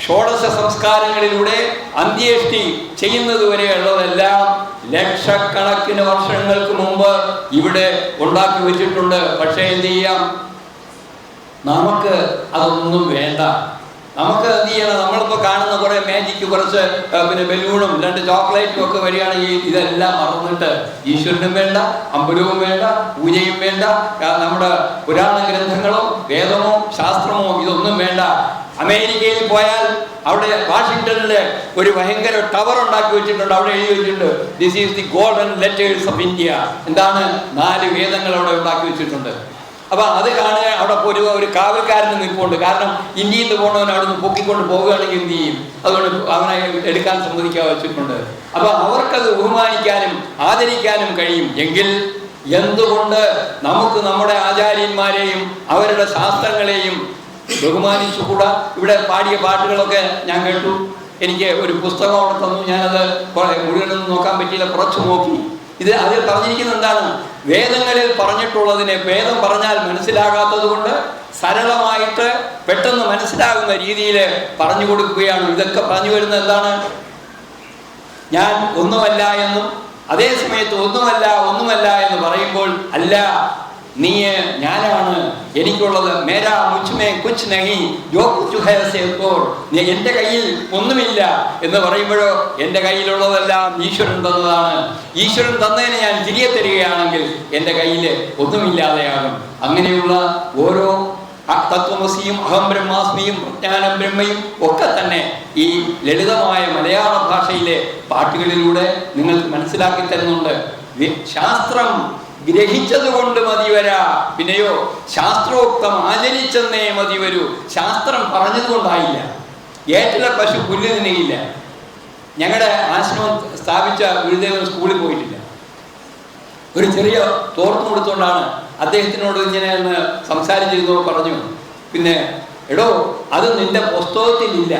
[SPEAKER 2] ഷോഡശ സംസ്കാരങ്ങളിലൂടെ അന്ത്യേഷ്ടി ചെയ്യുന്നത് വരെയുള്ളതെല്ലാം ലക്ഷക്കണക്കിന് വർഷങ്ങൾക്ക് മുമ്പ് ഇവിടെ ഉണ്ടാക്കി വെച്ചിട്ടുണ്ട്. പക്ഷേ എന്ത് ചെയ്യാം, നമുക്ക് അതൊന്നും വേണ്ട. നമുക്ക് എന്ത് ചെയ്യണം, നമ്മളിപ്പോൾ കാണുന്ന കുറേ മാജിക്ക്, കുറച്ച് പിന്നെ ബലൂണും 2 ചോക്ലേറ്റും ഒക്കെ വരികയാണെങ്കിൽ ഇതെല്ലാം മറന്നിട്ട് ഈശ്വരനും വേണ്ട, അമ്പലവും വേണ്ട, പൂജയും വേണ്ട, നമ്മുടെ പുരാണ ഗ്രന്ഥങ്ങളോ വേദമോ ശാസ്ത്രമോ ഇതൊന്നും വേണ്ട. അമേരിക്കയിൽ പോയാൽ അവിടെ വാഷിങ്ടണില് ഒരു ഭയങ്കര ടവർ ഉണ്ടാക്കി വെച്ചിട്ടുണ്ട്. അവിടെ എഴുതി വെച്ചിട്ടുണ്ട്, this is the golden letters of India. എന്താണ്? 4 വേദങ്ങൾ അവിടെ ഉണ്ടാക്കി വെച്ചിട്ടുണ്ട്. അപ്പൊ അത് കാണുക. അവിടെ ഒരു കാവൽക്കാരന് നിൽപ്പുണ്ട്. കാരണം ഇന്ത്യയിൽ നിന്ന് പോകണവൻ അവിടെ നിന്ന് പൊക്കിക്കൊണ്ട് പോവുകയാണെങ്കിൽ എന്ത് ചെയ്യും, അതുകൊണ്ട് അവനെ എടുക്കാൻ സമ്മതിക്കാതെ വെച്ചിട്ടുണ്ട്. അപ്പൊ അവർക്കത് ബഹുമാനിക്കാനും ആദരിക്കാനും കഴിയും. എങ്കിൽ എന്തുകൊണ്ട് നമുക്ക് നമ്മുടെ ആചാര്യന്മാരെയും അവരുടെ ശാസ്ത്രങ്ങളെയും ബഹുമാനിച്ചുകൂടാ? ഇവിടെ പാടിയ പാട്ടുകളൊക്കെ ഞാൻ കേട്ടു. എനിക്ക് ഒരു പുസ്തകം അവിടെ തന്നു. ഞാനത് മുഴുവനൊന്നും നോക്കാൻ പറ്റിയില്ല, കുറച്ച് നോക്കി. അതിൽ പറഞ്ഞിരിക്കുന്നത് എന്താണ്? വേദങ്ങളിൽ പറഞ്ഞിട്ടുള്ളതിനെ വേദം പറഞ്ഞാൽ മനസ്സിലാകാത്തത് കൊണ്ട് സരളമായിട്ട് പെട്ടെന്ന് മനസ്സിലാകുന്ന രീതിയിൽ പറഞ്ഞു കൊടുക്കുകയാണ്. ഇതൊക്കെ പറഞ്ഞു വരുന്നത് എന്താണ്? ഞാൻ ഒന്നുമല്ല എന്നും അതേ സമയത്ത് ഒന്നുമല്ല എന്ന് പറയുമ്പോൾ, അല്ല, നീ ഞാനാണ്, എനിക്കുള്ളത്, മേരാ മുച്ച്മേ കുച്ച് നഹി ജോ കുച്ച് ഹൈ സേ തോർ, എൻ്റെ കയ്യിൽ ഒന്നുമില്ല എന്ന് പറയുമ്പോഴോ, എൻ്റെ കയ്യിലുള്ളതെല്ലാം ഈശ്വരൻ തന്നതാണ്. ഈശ്വരൻ തന്നതിന് ഞാൻ തിരികെ തരികയാണെങ്കിൽ എൻ്റെ കയ്യിൽ ഒന്നുമില്ലാതെയാകും. അങ്ങനെയുള്ള ഓരോ തത്വമസിയും അഹം ബ്രഹ്മാസ്മിയും പ്രജ്ഞാനം ബ്രഹ്മയും ഒക്കെ തന്നെ ഈ ലളിതമായ മലയാള ഭാഷയിലെ പാട്ടുകളിലൂടെ നിങ്ങൾക്ക് മനസ്സിലാക്കി തരുന്നുണ്ട്. ശാസ്ത്രം ഗ്രഹിച്ചത് കൊണ്ട് മതി വരാ, പിന്നെയോ ശാസ്ത്രോക്തം ആചരിച്ചെന്നേ മതി വരൂ. ശാസ്ത്രം പറഞ്ഞതുകൊണ്ടായില്ല. ഏറ്റിലെ പശു പുല്ല് തിന്നുകയില്ല. ഞങ്ങളുടെ ആശ്രമം സ്ഥാപിച്ച ഗുരുദേവൻ സ്കൂളിൽ പോയിട്ടില്ല. ഒരു ചെറിയ തോർത്തു കൊടുത്തുകൊണ്ടാണ് അദ്ദേഹത്തിനോട് ഇങ്ങനെ ഒന്ന് സംസാരിച്ചിരുന്നോ പറഞ്ഞു, പിന്നെ എടോ അത് നിന്റെ പുസ്തകത്തിലില്ല.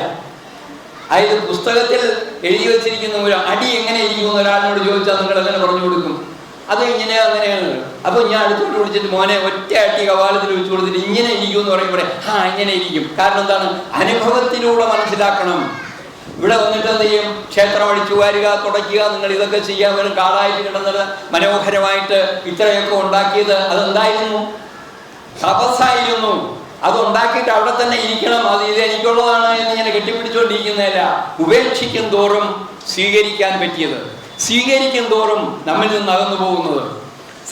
[SPEAKER 2] അതായത് പുസ്തകത്തിൽ എഴുതി വെച്ചിരിക്കുന്ന ഒരു അടി എങ്ങനെ ഇരിക്കുമെന്ന് ഒരാളിനോട് ചോദിച്ചാൽ നിങ്ങൾ എങ്ങനെ പറഞ്ഞു കൊടുക്കും? അത് അങ്ങനെയാണ്. അപ്പോൾ ഞാൻ അടുത്തോട്ട് വിളിച്ചിട്ട്, മോനെ ഒറ്റ അടി കവാലത്തിൽ വെച്ച് കൊടുത്തിട്ട് ഇങ്ങനെ ഇരിക്കും എന്ന് പറയുമ്പോഴേ ഇങ്ങനെ ഇരിക്കും. കാരണം എന്താണ്? അനുഭവത്തിലൂടെ മനസ്സിലാക്കണം. ഇവിടെ വന്നിട്ട് എന്ത് ചെയ്യും? ക്ഷേത്രം അടിച്ചു വാരുക, തുടയ്ക്കുക, നിങ്ങൾ ഇതൊക്കെ ചെയ്യാൻ വരും. കാടായിട്ട് കിടന്നത് മനോഹരമായിട്ട് ഇത്രയൊക്കെ ഉണ്ടാക്കിയത് അതെന്തായിരുന്നു? തപസ്സായിരുന്നു. അത് ഉണ്ടാക്കിയിട്ട് അവിടെ തന്നെ ഇരിക്കണം. അത് ഇത് എനിക്കുള്ളതാണ് എന്നിങ്ങനെ കെട്ടിപ്പിടിച്ചുകൊണ്ടിരിക്കുന്നതല്ല. ഉപേക്ഷിക്കും തോറും സ്വീകരിക്കാൻ പറ്റിയത്, സ്വീകരിക്കും തോറും നമ്മിൽ നിന്ന് അകന്നു പോകുന്നത്.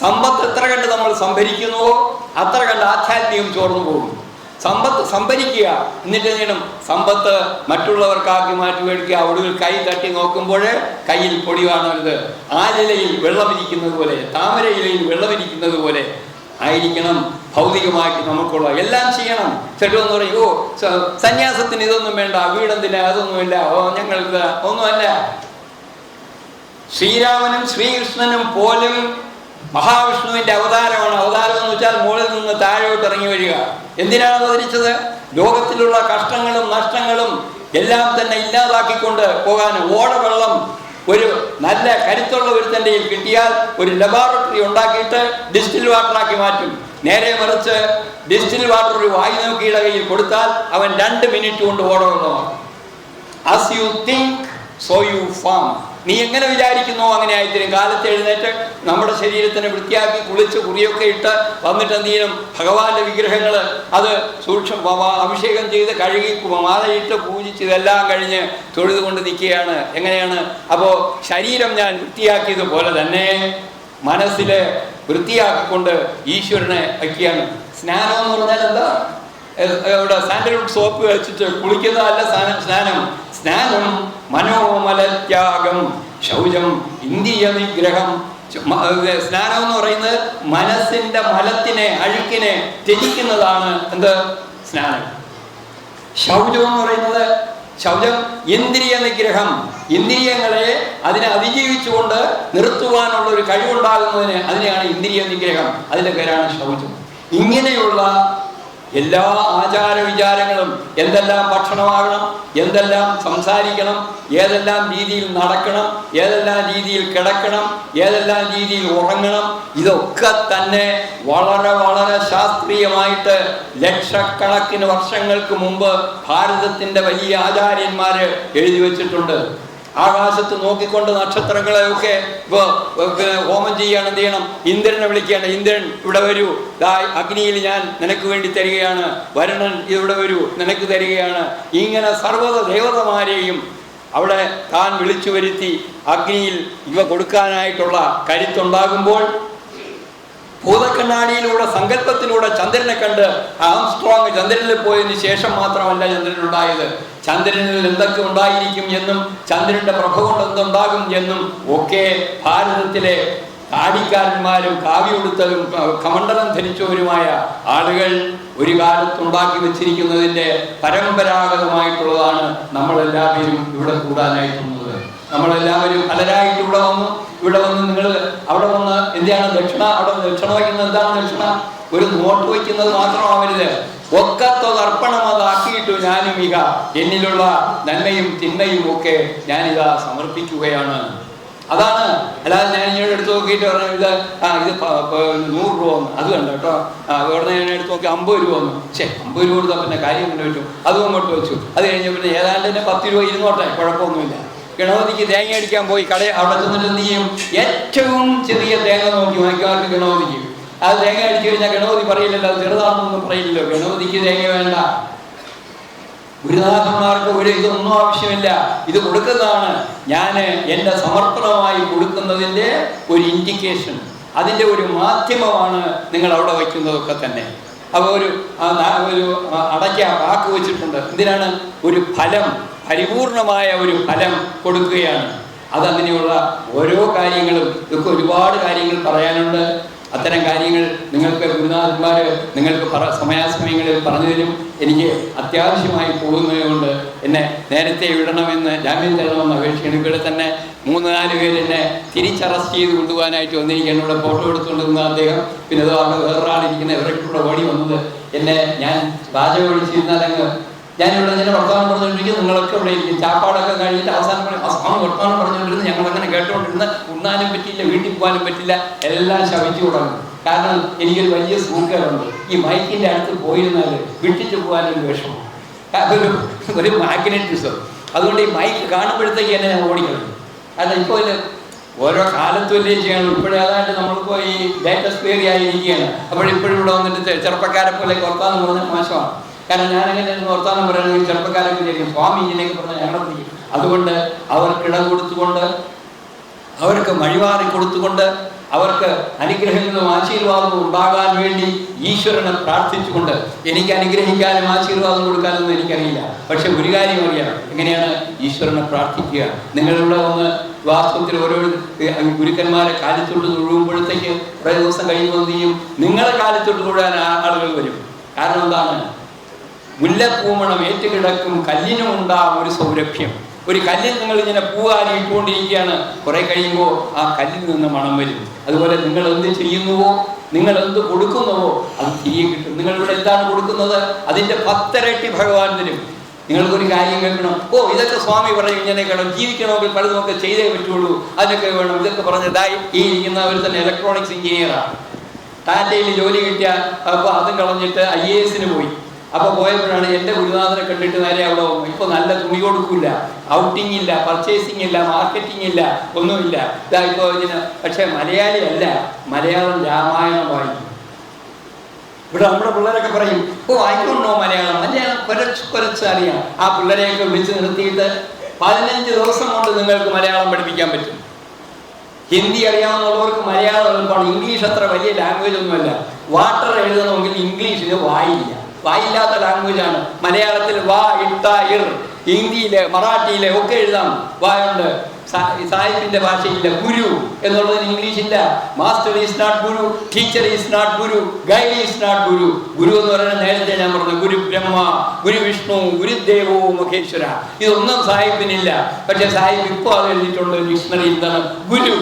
[SPEAKER 2] സമ്പത്ത് എത്ര കണ്ട് നമ്മൾ സംഭരിക്കുന്നുവോ അത്ര കണ്ട് ആധ്യാത്മികം ചോർന്നു പോകും. സമ്പത്ത് സംഭരിക്കുക, എന്നിട്ട് ചെയ്യണം സമ്പത്ത് മറ്റുള്ളവർക്കാക്കി മാറ്റി മേടിക്കുക. ഒടുവിൽ കൈ തട്ടി നോക്കുമ്പോൾ കയ്യിൽ പൊടി കാണരുത്. ആലിലയിൽ വെള്ളമിരിക്കുന്നത് പോലെ, താമരയിലയിൽ വെള്ളമിരിക്കുന്നത് പോലെ ആയിരിക്കണം ഭൗതികമായിട്ട് നമുക്കുള്ള എല്ലാം ചെയ്യണം. ചെറുതെന്ന് പറയും, സന്യാസത്തിന് ഇതൊന്നും വേണ്ട, വീടെന്തിന്, അതൊന്നുമില്ല, ഞങ്ങൾക്ക് ഒന്നുമല്ല. ശ്രീരാമനും ശ്രീകൃഷ്ണനും പോലും മഹാവിഷ്ണുവിന്റെ അവതാരമാണ്. അവതാരം എന്ന് വെച്ചാൽ മുകളിൽ നിന്ന് താഴോട്ട് ഇറങ്ങി വരിക. എന്തിനാണ് അവതരിച്ചത്? ലോകത്തിലുള്ള കഷ്ടങ്ങളും നഷ്ടങ്ങളും എല്ലാം തന്നെ ഇല്ലാതാക്കിക്കൊണ്ട് പോകാൻ. ഓടവെള്ളം ഒരു നല്ല കരുത്തുള്ള ഒരുത്തൻ്റെ കിട്ടിയാൽ ഒരു ലബോറട്ടറി ഉണ്ടാക്കിയിട്ട് ഡിസ്റ്റിൽ വാട്ടറാക്കി മാറ്റും. നേരെ മറിച്ച് ഡിസ്റ്റിൽ വാട്ടർ ഒരു വായുനൗകിയുടെ കയ്യിൽ കൊടുത്താൽ അവൻ 2 മിനിറ്റ് കൊണ്ട് ഓടവെള്ളമാണ്. As you think so you farm. നീ എങ്ങനെ വിചാരിക്കുന്നോ അങ്ങനെ ആയിത്തീരും. കാലത്ത് എഴുന്നേറ്റ് നമ്മുടെ ശരീരത്തിനെ വൃത്തിയാക്കി കുളിച്ച് കുറിയൊക്കെ ഇട്ട് വന്നിട്ട് എന്ത് ചെയ്യണം? ഭഗവാന്റെ വിഗ്രഹങ്ങൾ അത് അഭിഷേകം ചെയ്ത് കഴുകി മാലയിട്ട് പൂജിച്ച് ഇതെല്ലാം കഴിഞ്ഞ് തൊഴുതുകൊണ്ട് നിൽക്കുകയാണ്. എങ്ങനെയാണ്? അപ്പോൾ ശരീരം ഞാൻ വൃത്തിയാക്കിയതുപോലെ തന്നെ മനസ്സിൽ വൃത്തിയാക്കിക്കൊണ്ട് ഈശ്വരനെ വയ്ക്കുകയാണ്. സ്നാനം എന്ന് പറഞ്ഞാൽ എന്താ? ഇവിടെ സാൻഡൽവുഡ് സോപ്പ് വെച്ചിട്ട് കുളിക്കുന്നതല്ല സ്നാനം. സ്നാനം മനോമലത്യാഗം, ശൗചം ഇന്ദ്രിയ നിഗ്രഹം. സ്നാനം എന്ന് പറയുന്നത് മനസ്സിന്റെ മലത്തിനെ, അഴുക്കിനെ ത്യജിക്കുന്നതാണ് എന്ത്? സ്നാനം. ശൗചം എന്ന് പറയുന്നത് ശൗചം ഇന്ദ്രിയ നിഗ്രഹം, ഇന്ദ്രിയങ്ങളെ അതിനെ അതിജീവിച്ചുകൊണ്ട് നിർത്തുവാനുള്ള ഒരു കഴിവുണ്ടാകുന്നതിന് അതിനെയാണ് ഇന്ദ്രിയ നിഗ്രഹം. അതിൻ്റെ പേരാണ് ശൗചം. ഇങ്ങനെയുള്ള എല്ലാ ആചാര വിചാരങ്ങളും, എന്തെല്ലാം ഭക്ഷണമാകണം, എന്തെല്ലാം സംസാരിക്കണം, ഏതെല്ലാം രീതിയിൽ നടക്കണം, ഏതെല്ലാം രീതിയിൽ കിടക്കണം, ഏതെല്ലാം രീതിയിൽ ഉറങ്ങണം, ഇതൊക്കെ തന്നെ വളരെ വളരെ ശാസ്ത്രീയമായിട്ട് ലക്ഷക്കണക്കിന് വർഷങ്ങൾക്ക് മുമ്പ് ഭാരതത്തിൻ്റെ വലിയ ആചാര്യന്മാര് എഴുതി വച്ചിട്ടുണ്ട്. ആകാശത്ത് നോക്കിക്കൊണ്ട് നക്ഷത്രങ്ങളെയൊക്കെ ഹോമം ചെയ്യാണ്. എന്ത് ചെയ്യണം? ഇന്ദ്രനെ വിളിക്കുകയാണ്. ഇന്ദ്രൻ ഇവിടെ വരൂ, അഗ്നിയിൽ ഞാൻ നിനക്ക് വേണ്ടി തരികയാണ്. വരുണൻ ഇവിടെ വരൂ, നിനക്ക് തരികയാണ്. ഇങ്ങനെ സർവ്വത ദേവതമാരെയും അവിടെ താൻ വിളിച്ചു വരുത്തി അഗ്നിയിൽ ഇവ കൊടുക്കാനായിട്ടുള്ള കരുത്തുണ്ടാകുമ്പോൾ ഭൂതക്കണ്ണാടിയിലൂടെ സങ്കല്പത്തിലൂടെ ചന്ദ്രനെ കണ്ട് ആംസ്ട്രോങ് ചന്ദ്രനിൽ പോയതിനു ശേഷം മാത്രമല്ല ചന്ദ്രനുണ്ടായത്. ചന്ദ്രനിൽ എന്തൊക്കെ ഉണ്ടായിരിക്കും എന്നും ചന്ദ്രന്റെ പ്രഭ കൊണ്ട് എന്തുണ്ടാകും എന്നും ഒക്കെ ഭാരതത്തിലെ താടിക്കാരന്മാരും കാവ്യുടുത്തലും കമണ്ഡലം ധരിച്ചവരുമായ ആളുകൾ ഒരു കാലത്തുണ്ടാക്കി വെച്ചിരിക്കുന്നതിൻ്റെ പരമ്പരാഗതമായിട്ടുള്ളതാണ് നമ്മളെല്ലാവരും ഇവിടെ കൂടാനായിട്ടുള്ളത്. നമ്മളെല്ലാവരും പലരായിട്ട് ഇവിടെ വന്ന് നിങ്ങൾ അവിടെ വന്ന് എന്താണ് ദക്ഷിണ, അവിടെ ദക്ഷിണ വയ്ക്കുന്നത് എന്താണ് ദക്ഷിണ? ഒരു നോട്ട് വയ്ക്കുന്നത് മാത്രമാവരുത്. ഒക്കത്തൊതർപ്പണം അതാക്കിയിട്ടു ഞാനും ഇക എന്നിലുള്ള നന്മയും തിന്മയും ഒക്കെ ഞാനിതാ സമർപ്പിക്കുകയാണ്. അതാണ്. അല്ലാതെ ഞാൻ ഇങ്ങനെ എടുത്ത് നോക്കിയിട്ട് പറഞ്ഞു ഇത് 100 രൂപ വന്നു, അത് കണ്ട കേട്ടോ. ഉടനെ ഞാൻ എടുത്ത് നോക്കി 50 രൂപ വന്നു. 50 രൂപ കൊടുത്താൽ പിന്നെ കാര്യം പിന്നെ പറ്റും. അതും അങ്ങോട്ട് വെച്ചു. അത് കഴിഞ്ഞ പിന്നെ ഏതാണ്ട് തന്നെ 10 രൂപ ഇരുന്നോട്ടെ, കുഴപ്പമൊന്നുമില്ല. ഗണപതിക്ക് തേങ്ങ അടിക്കാൻ പോയി കടയിൽ അവിടെ ചെന്നിട്ട് എന്ത് ചെയ്യും? ഏറ്റവും ചെറിയ തേങ്ങ നോക്കി വാങ്ങിക്കാർക്ക് ഗണപതിക്ക്. അത് തേങ്ങ അടിച്ചു കഴിഞ്ഞാൽ ഗണപതി പറയില്ലല്ലോ, അത് ചെറുതാണെന്നൊന്നും പറയില്ലല്ലോ. ഗണപതിക്ക് തേങ്ങ വേണ്ട. ഗുരുനാഥന്മാർക്ക് ഒരു ഇതൊന്നും ആവശ്യമില്ല. ഇത് കൊടുക്കുന്നതാണ് ഞാൻ എൻ്റെ സമർപ്പണമായി കൊടുക്കുന്നതിൻ്റെ ഒരു ഇൻഡിക്കേഷൻ, അതിൻ്റെ ഒരു മാധ്യമമാണ് നിങ്ങൾ അവിടെ വയ്ക്കുന്നതൊക്കെ തന്നെ. അപ്പോൾ ഒരു അടയ്ക്ക വാക്ക് വെച്ചിട്ടുണ്ട്. എന്തിനാണ്? ഒരു ഫലം, പരിപൂർണമായ ഒരു ഫലം കൊടുക്കുകയാണ്. അതങ്ങനെയുള്ള ഓരോ കാര്യങ്ങളും, ഇതൊക്കെ ഒരുപാട് കാര്യങ്ങൾ പറയാനുണ്ട്. അത്തരം കാര്യങ്ങൾ നിങ്ങൾക്ക് ഗുരുനാഥന്മാർ നിങ്ങൾക്ക് സമയാസമയങ്ങളിൽ പറഞ്ഞു തരും. എനിക്ക് അത്യാവശ്യമായി പോകുന്നത് കൊണ്ട് എന്നെ നേരത്തെ വിടണമെന്ന്, ജാമ്യം തരണമെന്ന് അപേക്ഷിക്കണം. ഇവിടെ തന്നെ 3-4 പേര് എന്നെ തിരിച്ചറസ്റ്റ് ചെയ്ത് കൊണ്ടുപോകാനായിട്ട് വന്നിരിക്കുകയാണ്. ഇവിടെ ഫോട്ടോ എടുത്തുകൊണ്ടിരുന്ന അദ്ദേഹം, പിന്നെ അത് വേറൊരാളിരിക്കുന്ന ഇവരൊക്കെ കൂടെ ഓടി വന്നത് എന്നെ, ഞാൻ പാചകം ഒഴിച്ചിരുന്നാൽ അങ്ങ് ഞാനിവിടെ ഇങ്ങനെ വർത്തമാനം പറഞ്ഞുകൊണ്ടിരിക്കും, നിങ്ങളൊക്കെ ഇവിടെ ഇരിക്കും. ചാപ്പാടൊക്കെ കഴിഞ്ഞിട്ട് അവസാനം വർത്തമാനം പറഞ്ഞുകൊണ്ടിരുന്ന് ഞങ്ങളങ്ങനെ കേട്ടുകൊണ്ടിരുന്ന് ഉണ്ണാനും പറ്റിയില്ല, വീട്ടിൽ പോകാനും പറ്റില്ല, എല്ലാം ശവിച്ചു തുടങ്ങും. കാരണം എനിക്കൊരു വലിയ സൂക്കേടുണ്ട്. ഈ മൈക്കിൻ്റെ അടുത്ത് പോയിരുന്നാൽ വിട്ടിട്ട് പോകാനൊരു വിഷമം, ഒരു മാഗ്നറ്റിസം. അതുകൊണ്ട് ഈ മൈക്ക് കാണുമ്പോഴത്തേക്ക് എന്നെ ഞാൻ ഓടിക്കണം. കാരണം ഇപ്പോൾ ഓരോ കാലത്തും വലിയ ചെയ്യണം. ഇപ്പോഴും അതായിട്ട് നമ്മളിപ്പോൾ ഈ ലേറ്റസ്റ്റ് പേരി ആയിരിക്കുകയാണ്. അപ്പോഴിപ്പോഴും ഇവിടെ വന്നിട്ട് ചെറുപ്പക്കാരെ പോലെ വർത്താനം പറഞ്ഞാൽ മോശമാണ്. കാരണം ഞാനങ്ങനെ വർത്താനം പറയുകയാണെങ്കിൽ ചെറുപ്പക്കാരൊക്കെ വിചാരിക്കും സ്വാമി ഇങ്ങനെയൊക്കെ പറഞ്ഞാൽ ഞങ്ങളെ പിടിക്കും. അതുകൊണ്ട് അവർക്കിടം കൊടുത്തുകൊണ്ട്, അവർക്ക് വഴിമാറി കൊടുത്തുകൊണ്ട്, അവർക്ക് അനുഗ്രഹങ്ങളും ആശീർവാദവും ഉണ്ടാകാൻ വേണ്ടി ഈശ്വരനെ പ്രാർത്ഥിച്ചുകൊണ്ട്, എനിക്ക് അനുഗ്രഹിക്കാനും ആശീർവാദം കൊടുക്കാനൊന്നും എനിക്കറിയില്ല, പക്ഷെ ഒരു കാര്യം അറിയാം, എങ്ങനെയാണ് ഈശ്വരനെ പ്രാർത്ഥിക്കുക. നിങ്ങളിവിടെ വന്ന് വാസ്തവത്തിൽ ഓരോ ഗുരുക്കന്മാരെ കാലിത്തൊട്ട് തൊഴുമ്പോഴത്തേക്ക് കുറേ ദിവസം കഴിയുമ്പോൾ എന്ത് ചെയ്യും? നിങ്ങളെ കാലിത്തൊട്ട് തൊഴാൻ ആളുകൾ വരും. കാരണം എന്താണ്? മുല്ലപ്പൂമണം ഏറ്റുകിടക്കും കല്ലിനും ഉണ്ടാകും ഒരു സൗരഭ്യം. ഒരു കല്ലിൽ നിങ്ങൾ ഇങ്ങനെ പൂവാരി ഇട്ടുകൊണ്ടിരിക്കുകയാണ്, കുറെ കഴിയുമ്പോൾ ആ കല്ലിൽ നിന്ന് മണം വരും. അതുപോലെ നിങ്ങൾ എന്ത് ചെയ്യുന്നുവോ, നിങ്ങൾ എന്ത് കൊടുക്കുന്നുവോ അത് തിരികെ കിട്ടും. നിങ്ങളിവിടെ എന്താണ് കൊടുക്കുന്നത്, അതിൻ്റെ 10 ഇരട്ടി ഭഗവാൻ തരും. നിങ്ങൾക്കൊരു കാര്യം കേൾക്കണം, ഇതൊക്കെ സ്വാമി പറയും, ഇങ്ങനെ കേൾക്കണം, ജീവിക്കണമെങ്കിൽ പലതുമൊക്കെ ചെയ്തേ പറ്റുള്ളൂ, അതിനൊക്കെ വേണം, ഇതൊക്കെ പറഞ്ഞതായി. ഈ ഇരിക്കുന്നവർ തന്നെ ഇലക്ട്രോണിക്സ് എഞ്ചിനീയറാണ്. ടാറ്റയിൽ ജോലി കിട്ടിയാൽ അപ്പോൾ അതും കളഞ്ഞിട്ട് IAS പോയി. അപ്പോൾ പോയപ്പോഴാണ് എൻ്റെ ഗുരുനാഥനെ കണ്ടിട്ട് നേരെ അവിടെ വന്നു. ഇപ്പോൾ നല്ല തുണി കൊടുക്കില്ല, ഔട്ടിങ് ഇല്ല, പർച്ചേസിങ് ഇല്ല, മാർക്കറ്റിംഗ് ഇല്ല, ഒന്നുമില്ല. ഇതാ ഇപ്പോൾ ഇതിന്. പക്ഷേ മലയാളി അല്ല, മലയാളം രാമായണം വായിക്കും. ഇവിടെ നമ്മുടെ പിള്ളേരൊക്കെ പറയും, വായിക്കണോ മലയാളം കുറച്ച് അറിയാം. ആ പിള്ളേരെയൊക്കെ വിളിച്ച് നിർത്തിയിട്ട് 15 ദിവസം കൊണ്ട് നിങ്ങൾക്ക് മലയാളം പഠിപ്പിക്കാൻ പറ്റും. ഹിന്ദി അറിയാവുന്നവർക്ക് മലയാളം എളുപ്പമാണ്. ഇംഗ്ലീഷ് അത്ര വലിയ ലാംഗ്വേജ് ഒന്നുമല്ല. വാട്ടർ എഴുതണമെങ്കിൽ ഇംഗ്ലീഷിന് വായില്ല, വായില്ലാത്ത ലാംഗ്വേജാണ്. മലയാളത്തിൽ വാ ഇട്ട ഇർ ഹിന്ദിയില് മറാഠിയില് ഒക്കെ എഴുതാം. വായുണ്ട്. സാഹിബിന്റെ ഭാഷയില്ല. ഗുരു എന്നുള്ളതിന് ഇംഗ്ലീഷില്ല. Master is not guru, teacher is not guru, guide is not guru. ഗുരു എന്ന് പറയുന്നത് നേരത്തെ ഞാൻ പറഞ്ഞു, ഗുരു ബ്രഹ്മ, ഗുരു വിഷ്ണു, ഗുരുദേവോ മഹേശ്വര. ഇതൊന്നും സാഹിബിനില്ല. പക്ഷെ സാഹിബ് ഇപ്പോൾ അത് എഴുതിയിട്ടുണ്ട് ഡിക്ഷണറി. എന്താണ് ഗുരു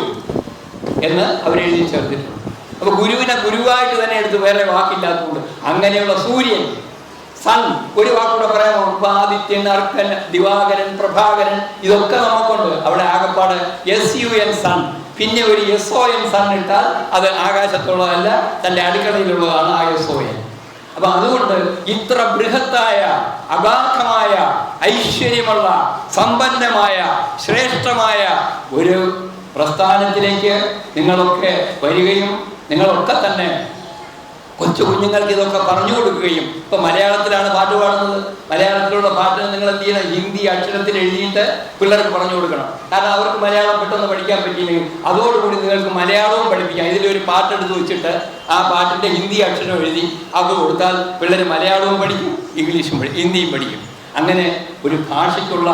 [SPEAKER 2] എന്ന് അവരെഴുതി ചേർത്തിട്ടുണ്ട്. അപ്പൊ ഗുരുവിനെ ഗുരുവായിട്ട് തന്നെ എടുത്ത് വേറെ വാക്കില്ലാത്തതുകൊണ്ട് അങ്ങനെയുള്ള സൂര്യൻ, സൺ, ഒരു വാക്കൂടെ പറയാമോ? ആദിത്യൻ, അർക്കൻ, ദിവാകരൻ, പ്രഭാകരൻ, ഇതൊക്കെ നമുക്കുണ്ട്. അവിടെ ആകപ്പാട് SUN സൺ, പിന്നെ ഒരു SON സൺ ഇട്ടാൽ അത് ആകാശത്തുള്ളതല്ല, തൻ്റെ അടുക്കളയിലുള്ളതാണ് ആ SON. അപ്പൊ അതുകൊണ്ട് ഇത്ര ബൃഹത്തായ, അഗാധമായ, ഐശ്വര്യമുള്ള, സമ്പന്നമായ, ശ്രേഷ്ഠമായ ഒരു പ്രസ്ഥാനത്തിലേക്ക് നിങ്ങളൊക്കെ വരികയും നിങ്ങളൊക്കെ തന്നെ കൊച്ചു കുഞ്ഞുങ്ങൾക്ക് ഇതൊക്കെ പറഞ്ഞു കൊടുക്കുകയും. ഇപ്പൊ മലയാളത്തിലാണ് പാട്ട് പാടുന്നത്. മലയാളത്തിലുള്ള പാട്ട് നിങ്ങൾ എന്ത് ചെയ്യണം? ഹിന്ദി അക്ഷരത്തിൽ എഴുതിയിട്ട് പിള്ളേർക്ക് പറഞ്ഞു കൊടുക്കണം. കാരണം അവർക്ക് മലയാളം പെട്ടെന്ന് പഠിക്കാൻ പറ്റിയില്ലെങ്കിൽ അതോടുകൂടി നിങ്ങൾക്ക് മലയാളവും പഠിപ്പിക്കാം. ഇതിലൊരു പാട്ടെടുത്ത് വെച്ചിട്ട് ആ പാട്ടിന്റെ ഹിന്ദി അക്ഷരം എഴുതി അത് കൊടുത്താൽ പിള്ളേർ മലയാളവും പഠിക്കും, ഇംഗ്ലീഷും പഠിക്കും, ഹിന്ദിയും പഠിക്കും. അങ്ങനെ ഒരു ഭാഷയ്ക്കുള്ള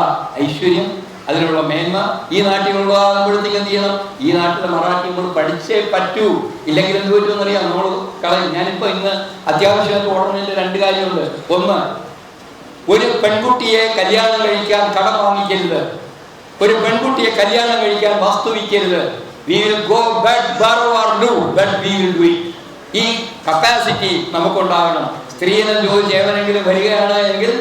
[SPEAKER 2] ഐശ്വര്യം, അതിനുള്ള മേന്മ ഈ നാട്ടിലുള്ളതാകുമ്പോഴത്തേക്ക് എന്ത് ചെയ്യണം? ഈ നാട്ടിലെ മറാഠി നമ്മൾ പഠിച്ചേ പറ്റൂ. ഇല്ലെങ്കിൽ എന്ത് പറ്റുമെന്നറിയാം, നമ്മൾ കളയും. ഞാനിപ്പോൾ ഇന്ന് അത്യാവശ്യമായിട്ട് ഓർമ്മയിൽ 2 കാര്യമുണ്ട്. ഒന്ന്, ഒരു പെൺകുട്ടിയെ കല്യാണം കഴിക്കാൻ കടം വാങ്ങിക്കരുത്. ഒരു പെൺകുട്ടിയെ കല്യാണം കഴിക്കാൻ വസ്തു വിൽക്കരുത്. We will go but borrow or do, but we will do it. ഈ കപ്പാസിറ്റി നമുക്കുണ്ടാകണം. സ്ത്രീധനം ചോദിച്ച് ഏവനെങ്കിലും വരികയാണ് എങ്കിൽ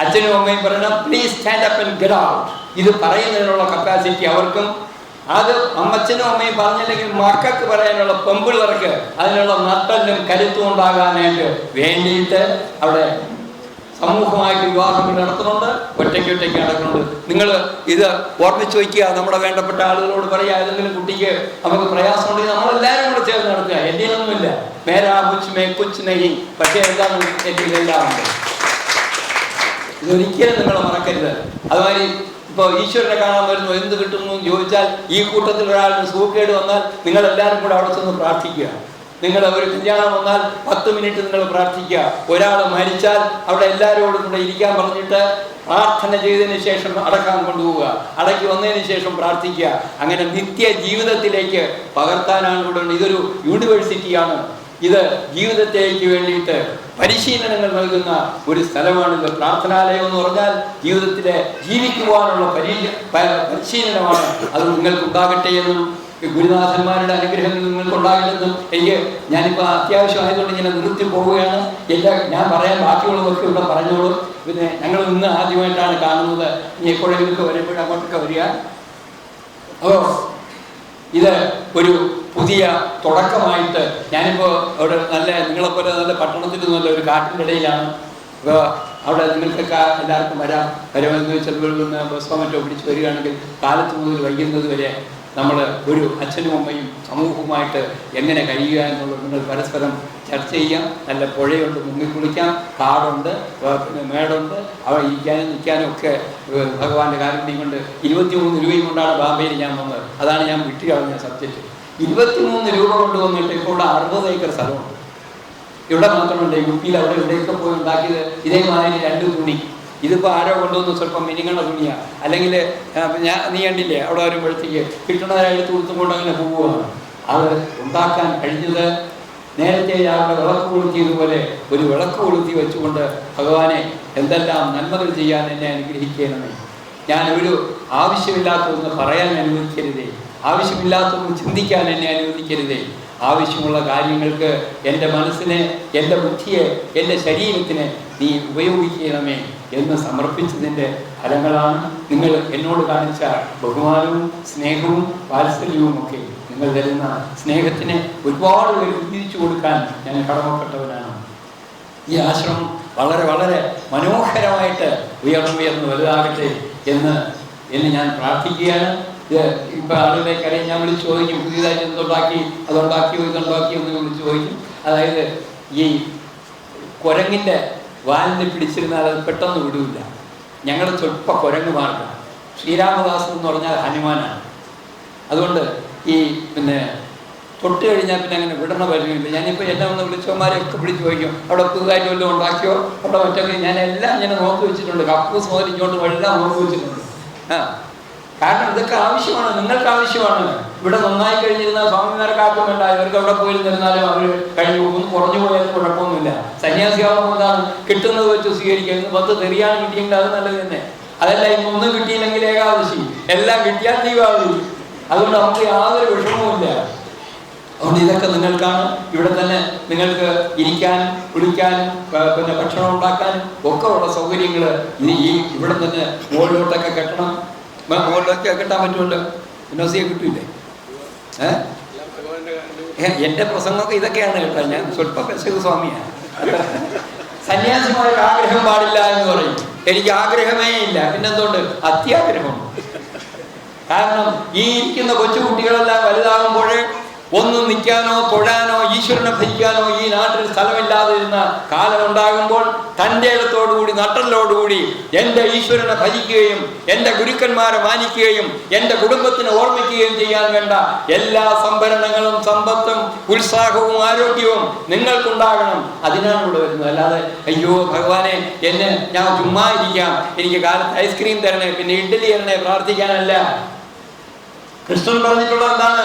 [SPEAKER 2] അച്ഛനും അമ്മയും പറയണം, please stand up and get out. ഇത് പറയുന്നതിനുള്ള കപ്പാസിറ്റി അവർക്കും, അത് അമ്മച്ചനും അമ്മയും പറഞ്ഞില്ലെങ്കിൽ മക്കൾക്ക് പറയാനുള്ള പെമ്പിള്ളർക്ക് അതിനുള്ള നട്ടലും കരുത്തും ഉണ്ടാകാനായിട്ട് വേണ്ടിയിട്ട് അവിടെ സമൂഹമായിട്ട് വിവാഹങ്ങൾ നടത്തുന്നുണ്ട്, ഒറ്റയ്ക്ക് നടക്കുന്നുണ്ട്. നിങ്ങൾ ഇത് ഓർമ്മിച്ച് വയ്ക്കുക. നമ്മുടെ വേണ്ടപ്പെട്ട ആളുകളോട് പറയുക, ഏതെങ്കിലും കുട്ടിക്ക് നമുക്ക് പ്രയാസമുണ്ടെങ്കിൽ നമ്മളെല്ലാവരും കൂടെ ചേർന്ന് നടത്തുക. എൻ്റെ ഒന്നുമില്ല, മേരാ കുച്ച് മേ കുച്ച് നെയ്യ്, പക്ഷേ എന്താണ് എൻ്റെ ഇതെല്ലാം ഉണ്ട്. ഇതൊരിക്കലും നിങ്ങൾ മറക്കരുത്. അതുമാതിരി ഇപ്പോൾ ഈശ്വരനെ കാണാൻ വരുന്നു, എന്ത് കിട്ടുന്നു എന്ന് ചോദിച്ചാൽ ഈ കൂട്ടത്തിൽ ഒരാളിന് സൂക്കേട് വന്നാൽ നിങ്ങളെല്ലാവരും കൂടെ അവിടെ ചെന്ന് പ്രാർത്ഥിക്കുക. നിങ്ങൾ ഒരു കല്യാണം വന്നാൽ 10 മിനിറ്റ് നിങ്ങൾ പ്രാർത്ഥിക്കുക. ഒരാൾ മരിച്ചാൽ അവിടെ എല്ലാവരോടും കൂടെ ഇരിക്കാൻ പറഞ്ഞിട്ട് പ്രാർത്ഥന ചെയ്തതിന് ശേഷം അടക്കാൻ കൊണ്ടുപോവുക. അടക്കി വന്നതിന് ശേഷം പ്രാർത്ഥിക്കുക. അങ്ങനെ നിത്യ ജീവിതത്തിലേക്ക് പകർത്താനാണ് ഇവിടെ. ഇതൊരു യൂണിവേഴ്സിറ്റിയാണ്. ഇത് ജീവിതത്തിലേക്ക് വേണ്ടിയിട്ട് പരിശീലനങ്ങൾ നൽകുന്ന ഒരു സ്ഥലമാണിത്. പ്രാർത്ഥനാലയം എന്ന് പറഞ്ഞാൽ ജീവിതത്തിലെ ജീവിക്കുവാനുള്ള പരിശീലനമാണ്. അത് നിങ്ങൾക്കുണ്ടാകട്ടെ എന്നും ഗുരുനാഥന്മാരുടെ അനുഗ്രഹങ്ങൾ നിങ്ങൾക്കുണ്ടാകട്ടെന്നും ഞാനിപ്പോൾ അത്യാവശ്യമായതുകൊണ്ട് ഇങ്ങനെ നിർത്തി പോവുകയാണ്. ഞാൻ പറയാൻ ബാക്കിയുള്ളവർക്ക് ഇവിടെ പറഞ്ഞോളൂ. പിന്നെ ഞങ്ങൾ ഇന്ന് ആദ്യമായിട്ടാണ് കാണുന്നത്. ഇനി എപ്പോഴെങ്കിലും വരുമ്പോഴും അങ്ങോട്ടൊക്കെ വരിക. അപ്പോൾ ഇത് ഒരു പുതിയ തുടക്കമായിട്ട് ഞാനിപ്പോൾ അവിടെ നിങ്ങളെപ്പോലെ നല്ല പട്ടണത്തിൽ നല്ല ഒരു കാട്ടിൻ്റെ ഇടയിലാണ്. അപ്പോൾ അവിടെ നിങ്ങൾക്കൊക്കെ എല്ലാവർക്കും വരുമെന്ന് വെച്ചാൽ ബസ്സോ മറ്റോ പിടിച്ച് വരികയാണെങ്കിൽ കാലത്ത് മുതൽ വൈകുന്നത് വരെ നമ്മൾ ഒരു അച്ഛനും അമ്മയും സമൂഹവുമായിട്ട് എങ്ങനെ കഴിയുക എന്നുള്ളത് നിങ്ങൾ പരസ്പരം ചർച്ച ചെയ്യാം. നല്ല പുഴയുണ്ട്, മുങ്ങിക്കുളിക്കാം, കാടുണ്ട്, പിന്നെ മേടുണ്ട്. അവിടെ ഇരിക്കാനും നിൽക്കാനും ഒക്കെ ഭഗവാന്റെ കാരുണ്യം കൊണ്ട് 23 രൂപയും കൊണ്ടാണ് ബാംബെയിൽ ഞാൻ വന്നത്. അതാണ് ഞാൻ വിട്ടുകളഞ്ഞ സബ്ജക്റ്റ്. 23 രൂപ കൊണ്ടുവന്നിട്ട് ഇപ്പോൾ ഇവിടെ 60 ഏക്കർ സ്ഥലമുണ്ട്. ഇവിടെ മാത്രമുണ്ട്, UP-യിൽ അവിടെ ഇവിടെയൊക്കെ പോയി ഉണ്ടാക്കിയത് ഇതേമാതിരി 2 തുണി. ഇതിപ്പോൾ ആരോ കൊണ്ടുവന്ന് സ്വല്പം മിനിങ്ങണ തുണിയാണ്. അല്ലെങ്കിൽ നീ കണ്ടില്ലേ, അവിടെ വരുമ്പോഴത്തേക്ക് കിട്ടണതായിട്ട് കൊടുത്തുകൊണ്ട് അങ്ങനെ പോവുകയാണ്. അത് ഉണ്ടാക്കാൻ കഴിഞ്ഞത് നേരത്തെ അവിടെ വിളക്ക് കൊളുത്തിയതുപോലെ ഒരു വിളക്ക് കൊളുത്തി വെച്ചുകൊണ്ട് ഭഗവാനെ എന്തെല്ലാം നന്മകൾ ചെയ്യാൻ എന്നെ അനുഗ്രഹിക്കണമേ. ഞാൻ ഒരു ആവശ്യമില്ലാത്തതൊന്ന് പറയാൻ അനുവദിക്കരുതേ, ആവശ്യമില്ലാത്തതൊന്ന് ചിന്തിക്കാൻ എന്നെ അനുവദിക്കരുതേ. ആവശ്യമുള്ള കാര്യങ്ങൾക്ക് എൻ്റെ മനസ്സിനെ, എൻ്റെ ബുദ്ധിയെ, എൻ്റെ ശരീരത്തിനെ നീ ഉപയോഗിക്കണമേ എന്ന് സമർപ്പിച്ചതിൻ്റെ ഫലങ്ങളാണ് നിങ്ങൾ എന്നോട് കാണിച്ച ബഹുമാനവും സ്നേഹവും വാത്സല്യവും ഒക്കെ. നിങ്ങൾ തരുന്ന സ്നേഹത്തിന് ഒരുപാട് പേര് തിരിച്ചു കൊടുക്കാൻ ഞാൻ കടമപ്പെട്ടവനാണ്. ഈ ആശ്രമം വളരെ വളരെ മനോഹരമായിട്ട് ഉയർന്നു വലുതാകട്ടെ എന്ന് ഞാൻ പ്രാർത്ഥിക്കുകയാണ്. ഇപ്പം ആളുകളേക്കറിയാം, ഞാൻ വിളിച്ച് ചോദിക്കും, പുതിയതായിട്ട് എന്തുണ്ടാക്കി, അതുണ്ടാക്കിയോ ഇതുണ്ടാക്കിയോ എന്ന് വിളിച്ച് ചോദിക്കും. അതായത് ഈ കുരങ്ങിൻ്റെ വാലിന് പിടിച്ചിരുന്നാൽ അത് പെട്ടെന്ന് വിടില്ല. ഞങ്ങൾ ചൊപ്പ കുരങ്ങ് മാർഗം. ശ്രീരാമദാസ് എന്ന് പറഞ്ഞാൽ ഹനുമാനാണ്. അതുകൊണ്ട് ഈ പിന്നെ തൊട്ട് കഴിഞ്ഞാൽ പിന്നെ അങ്ങനെ വിടണ പരിമില്ല. ഞാനിപ്പോൾ എന്നെ ഒന്ന് വിളിച്ചവന്മാരെയൊക്കെ വിളിച്ച് ചോദിക്കും, അവിടെ പുതുതായിട്ട് വല്ലതും ഉണ്ടാക്കിയോ, അവിടെ മറ്റൊക്കെ ഞാനെല്ലാം ഇങ്ങനെ നോക്കി വെച്ചിട്ടുണ്ട്. കപ്പൂസ് മുതലിങ്ങോട്ടും എല്ലാം നോക്കി വെച്ചിട്ടുണ്ട്. കാരണം ഇതൊക്കെ ആവശ്യമാണ്, നിങ്ങൾക്ക് ആവശ്യമാണ്. ഇവിടെ നന്നായി കഴിഞ്ഞിരുന്നാൽ സ്വാമിമാർക്ക് ആർക്കും വേണ്ട, ഇവർക്ക് അവിടെ പോയിരുന്നിരുന്നാലും അവർ കഴിഞ്ഞു ഒന്ന് കുറഞ്ഞു പോയാലും കുഴപ്പമൊന്നുമില്ല. സന്യാസിയാവുന്നതാണ് കിട്ടുന്നത് വെച്ച് സ്വീകരിക്കുക. 10 തെറിയാണ് കിട്ടിയെങ്കിൽ അത് നല്ലത് തന്നെ. അതല്ല ഇന്നൊന്നും കിട്ടിയില്ലെങ്കിൽ ഏകാദശി, എല്ലാം കിട്ടിയാൽ ദീപാവലി. അതുകൊണ്ട് നമുക്ക് യാതൊരു വിഷമവുമില്ല. അതുകൊണ്ട് ഇതൊക്കെ നിങ്ങൾക്കാണ്. ഇവിടെ തന്നെ നിങ്ങൾക്ക് ഇരിക്കാനും കുളിക്കാനും പിന്നെ ഭക്ഷണം ഉണ്ടാക്കാനും ഒക്കെ ഉള്ള സൗകര്യങ്ങൾ ഈ ഇവിടെ തന്നെ മുകളിലോട്ടൊക്കെ കെട്ടണം. മുകളിലൊക്കെ കെട്ടാൻ പറ്റുമല്ലോ. വിനോസിയെ കിട്ടൂല്ലേ? എൻ്റെ പ്രസംഗമൊക്കെ ഇതൊക്കെയാണ് കേട്ടോ. ഞാൻ സ്വല്പ പെശക സ്വാമിയാണ്. സന്യാസിമാർക്ക് ആഗ്രഹം പാടില്ല എന്ന് പറയും. എനിക്ക് ആഗ്രഹമേ ഇല്ല. പിന്നെന്തുകൊണ്ട്? അത്യാഗ്രഹം. കാരണം ഈ ഇരിക്കുന്ന കൊച്ചുകുട്ടികളെല്ലാം വലുതാകുമ്പോൾ ഒന്നും നിൽക്കാനോ തൊഴാനോ ഈശ്വരനെ ഭജിക്കാനോ ഈ നാട്ടിൽ സ്ഥലമില്ലാതിരുന്ന കാലം ഉണ്ടാകുമ്പോൾ തൻ്റെ ഇടത്തോടുകൂടി നട്ടലോടുകൂടി എൻ്റെ ഈശ്വരനെ ഭജിക്കുകയും എൻ്റെ ഗുരുക്കന്മാരെ മാനിക്കുകയും എൻ്റെ കുടുംബത്തിനെ ഓർമ്മിക്കുകയും ചെയ്യാൻ വേണ്ട എല്ലാ സംഭരണങ്ങളും സമ്പത്തും ഉത്സാഹവും ആരോഗ്യവും നിങ്ങൾക്കുണ്ടാകണം. അതിനാണ് ഇവിടെ വരുന്നത്. അല്ലാതെ അയ്യോ ഭഗവാനെ എന്നെ ഞാൻ ചുമ്മാ ഇരിക്കാം, എനിക്ക് കാലത്ത് ഐസ്ക്രീം തരണേ, പിന്നെ ഇഡ്ഡലി തരണേ പ്രാർത്ഥിക്കാനല്ല. കൃഷ്ണൻ പറഞ്ഞിട്ടുള്ളത് എന്താണ്?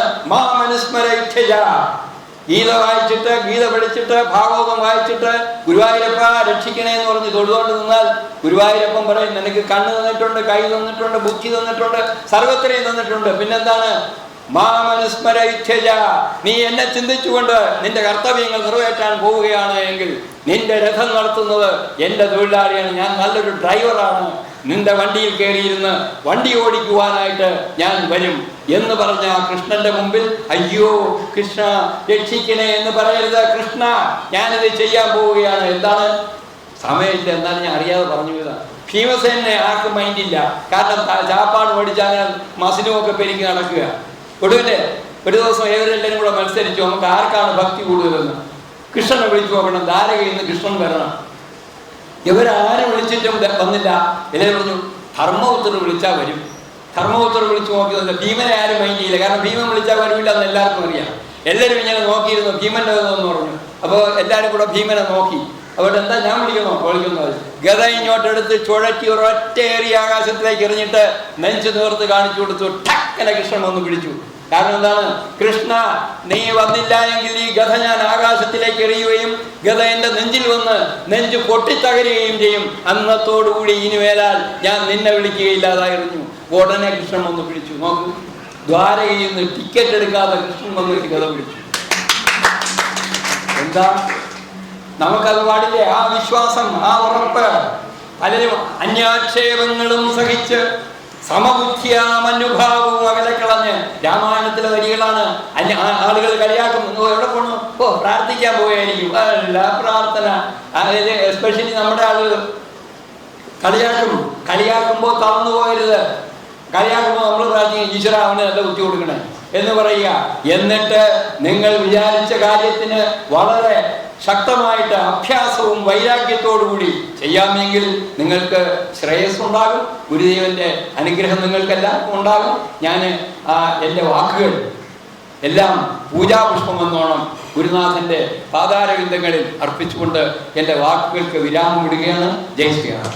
[SPEAKER 2] ഗീത വായിച്ചിട്ട്, ഗീത പഠിച്ചിട്ട്, ഭാഗവതം വായിച്ചിട്ട് ഗുരുവായൂരപ്പ രക്ഷിക്കണേ എന്ന് പറഞ്ഞ് തൊഴുതുകൊണ്ട് നിന്നാൽ ഗുരുവായൂരപ്പൻ പറയും, നിനക്ക് കണ്ണ് തന്നിട്ടുണ്ട്, കൈ തന്നിട്ടുണ്ട്, ബുദ്ധി തന്നിട്ടുണ്ട്, സർവത്രയും തന്നിട്ടുണ്ട്. പിന്നെന്താണ്? നീ എന്നെ ചിന്തിച്ചുകൊണ്ട് നിന്റെ കർത്തവ്യങ്ങൾ നിറവേറ്റാൻ പോവുകയാണ് എങ്കിൽ നിന്റെ രഥം നടത്തുന്നത് എൻ്റെ തൊഴിലാളിയാണ്, ഞാൻ നല്ലൊരു ഡ്രൈവറാണ്, നിന്റെ വണ്ടിയിൽ കയറിയിരുന്ന് വണ്ടി ഓടിക്കുവാനായിട്ട് ഞാൻ വരും എന്ന് പറഞ്ഞ കൃഷ്ണന്റെ മുമ്പിൽ അയ്യോ കൃഷ്ണ രക്ഷിക്കണേ എന്ന് പറയരുത്. കൃഷ്ണ ഞാനിത് ചെയ്യാൻ പോവുകയാണ്. എന്താണ്? സമയമില്ല, എന്നാലും ഞാൻ അറിയാതെ പറഞ്ഞു ഇതാണ്. ഭീമസേനെ ആർക്കും മൈൻഡില്ല. കാരണം ചാപ്പാട് മേടിച്ചാൽ മസിനും ഒക്കെ പെരുക്കി നടക്കുക. ഒടുവില് ഒരു ദിവസം ഏവരെല്ലാവരും കൂടെ മത്സരിച്ചു, നമുക്ക് ആർക്കാണ് ഭക്തി കൂടുതലെന്ന്. കൃഷ്ണനെ വിളിച്ചു നോക്കണം, ധാരകയിൽ നിന്ന് കൃഷ്ണൻ വരണം. ഇവരാരെ വിളിച്ചിട്ടും വന്നില്ല. എല്ലാവരും പറഞ്ഞു ധർമ്മപുത്രർ വിളിച്ചാൽ വരും. ധർമ്മപുത്രർ വിളിച്ചു നോക്കിയതല്ല. ഭീമനെ ആരും മൈൻഡ് ചെയ്യില്ല. കാരണം ഭീമൻ വിളിച്ചാൽ വരില്ല എന്ന് എല്ലാവർക്കും അറിയാം. എല്ലാവരും ഇങ്ങനെ നോക്കിയിരുന്നു, ഭീമൻ്റെ എന്ന് പറഞ്ഞു. അപ്പോൾ എല്ലാവരും കൂടെ ഭീമനെ നോക്കി. അവിടെ എന്താ ഞാൻ വിളിക്കുന്നു ഗത ഇങ്ങോട്ടെടുത്ത് ചുഴറ്റി ഒരൊറ്റയേറി ആകാശത്തിലേക്ക് എറിഞ്ഞിട്ട് നെഞ്ച് നേർത്ത് കാണിച്ചു കൊടുത്തു. ടക്കനെ കൃഷ്ണൻ വന്ന് പിടിച്ചു. കാരണം എന്താണ്? കൃഷ്ണ നീ വന്നില്ല എങ്കിൽ ഈ ഗത ഞാൻ ആകാശത്തിലേക്ക് എറിയുകയും ഗത എൻ്റെ നെഞ്ചിൽ വന്ന് നെഞ്ച് പൊട്ടിത്തകരുകയും ചെയ്യും. അന്നത്തോടുകൂടി ഇനി മേലാൽ ഞാൻ നിന്നെ വിളിക്കുകയില്ലാതായിരുന്നു. ഉടനെ കൃഷ്ണൻ വന്ന് പിടിച്ചു. നോക്കൂ, ദ്വാരകയിൽ നിന്ന് ടിക്കറ്റ് എടുക്കാതെ കൃഷ്ണൻ വന്നിട്ട് ഗത പിടിച്ചു. എന്താ? നമുക്കത് പാടില്ലേ? ആ വിശ്വാസം, ആ ഉറപ്പ്. പലരും അന്യാക്ഷേപങ്ങളും സഹിച്ച് സമബുദ്ധിയാമനുഭാവവും അകലക്കളഞ്ഞ് രാമായണത്തിലെ വരികളാണ്. ആളുകൾ കളിയാക്കും, എവിടെ പോകണു? പ്രാർത്ഥിക്കാൻ പോയായിരിക്കും. അല്ല പ്രാർത്ഥന. അതായത് എസ്പെഷ്യലി നമ്മുടെ ആളുകൾ കളിയാക്കുമ്പോൾ തളർന്നു പോകരുത്. കളിയാക്കുമ്പോൾ നമ്മൾ പ്രാർത്ഥിക്കും, ഈശ്വര അവന് നല്ല ബുദ്ധി കൊടുക്കണേ എന്ന് പറയുക. എന്നിട്ട് നിങ്ങൾ വിചാരിച്ച കാര്യത്തിന് വളരെ ശക്തമായിട്ട് അഭ്യാസവും വൈരാഗ്യത്തോടുകൂടി ചെയ്യാമെങ്കിൽ നിങ്ങൾക്ക് ശ്രേയസ്സുണ്ടാകും. ഗുരുദേവന്റെ അനുഗ്രഹം നിങ്ങൾക്കെല്ലാവർക്കും ഉണ്ടാകും. ഞാൻ എൻ്റെ വാക്കുകൾ എല്ലാം പൂജാപുഷ്പം എന്നോണം ഗുരുനാഥന്റെ പാതാരവിന്ദങ്ങളിൽ അർപ്പിച്ചുകൊണ്ട് എൻ്റെ വാക്കുകൾക്ക് വിരാമം ഇടുകയാണ്. ജയ് ശ്രീരാം.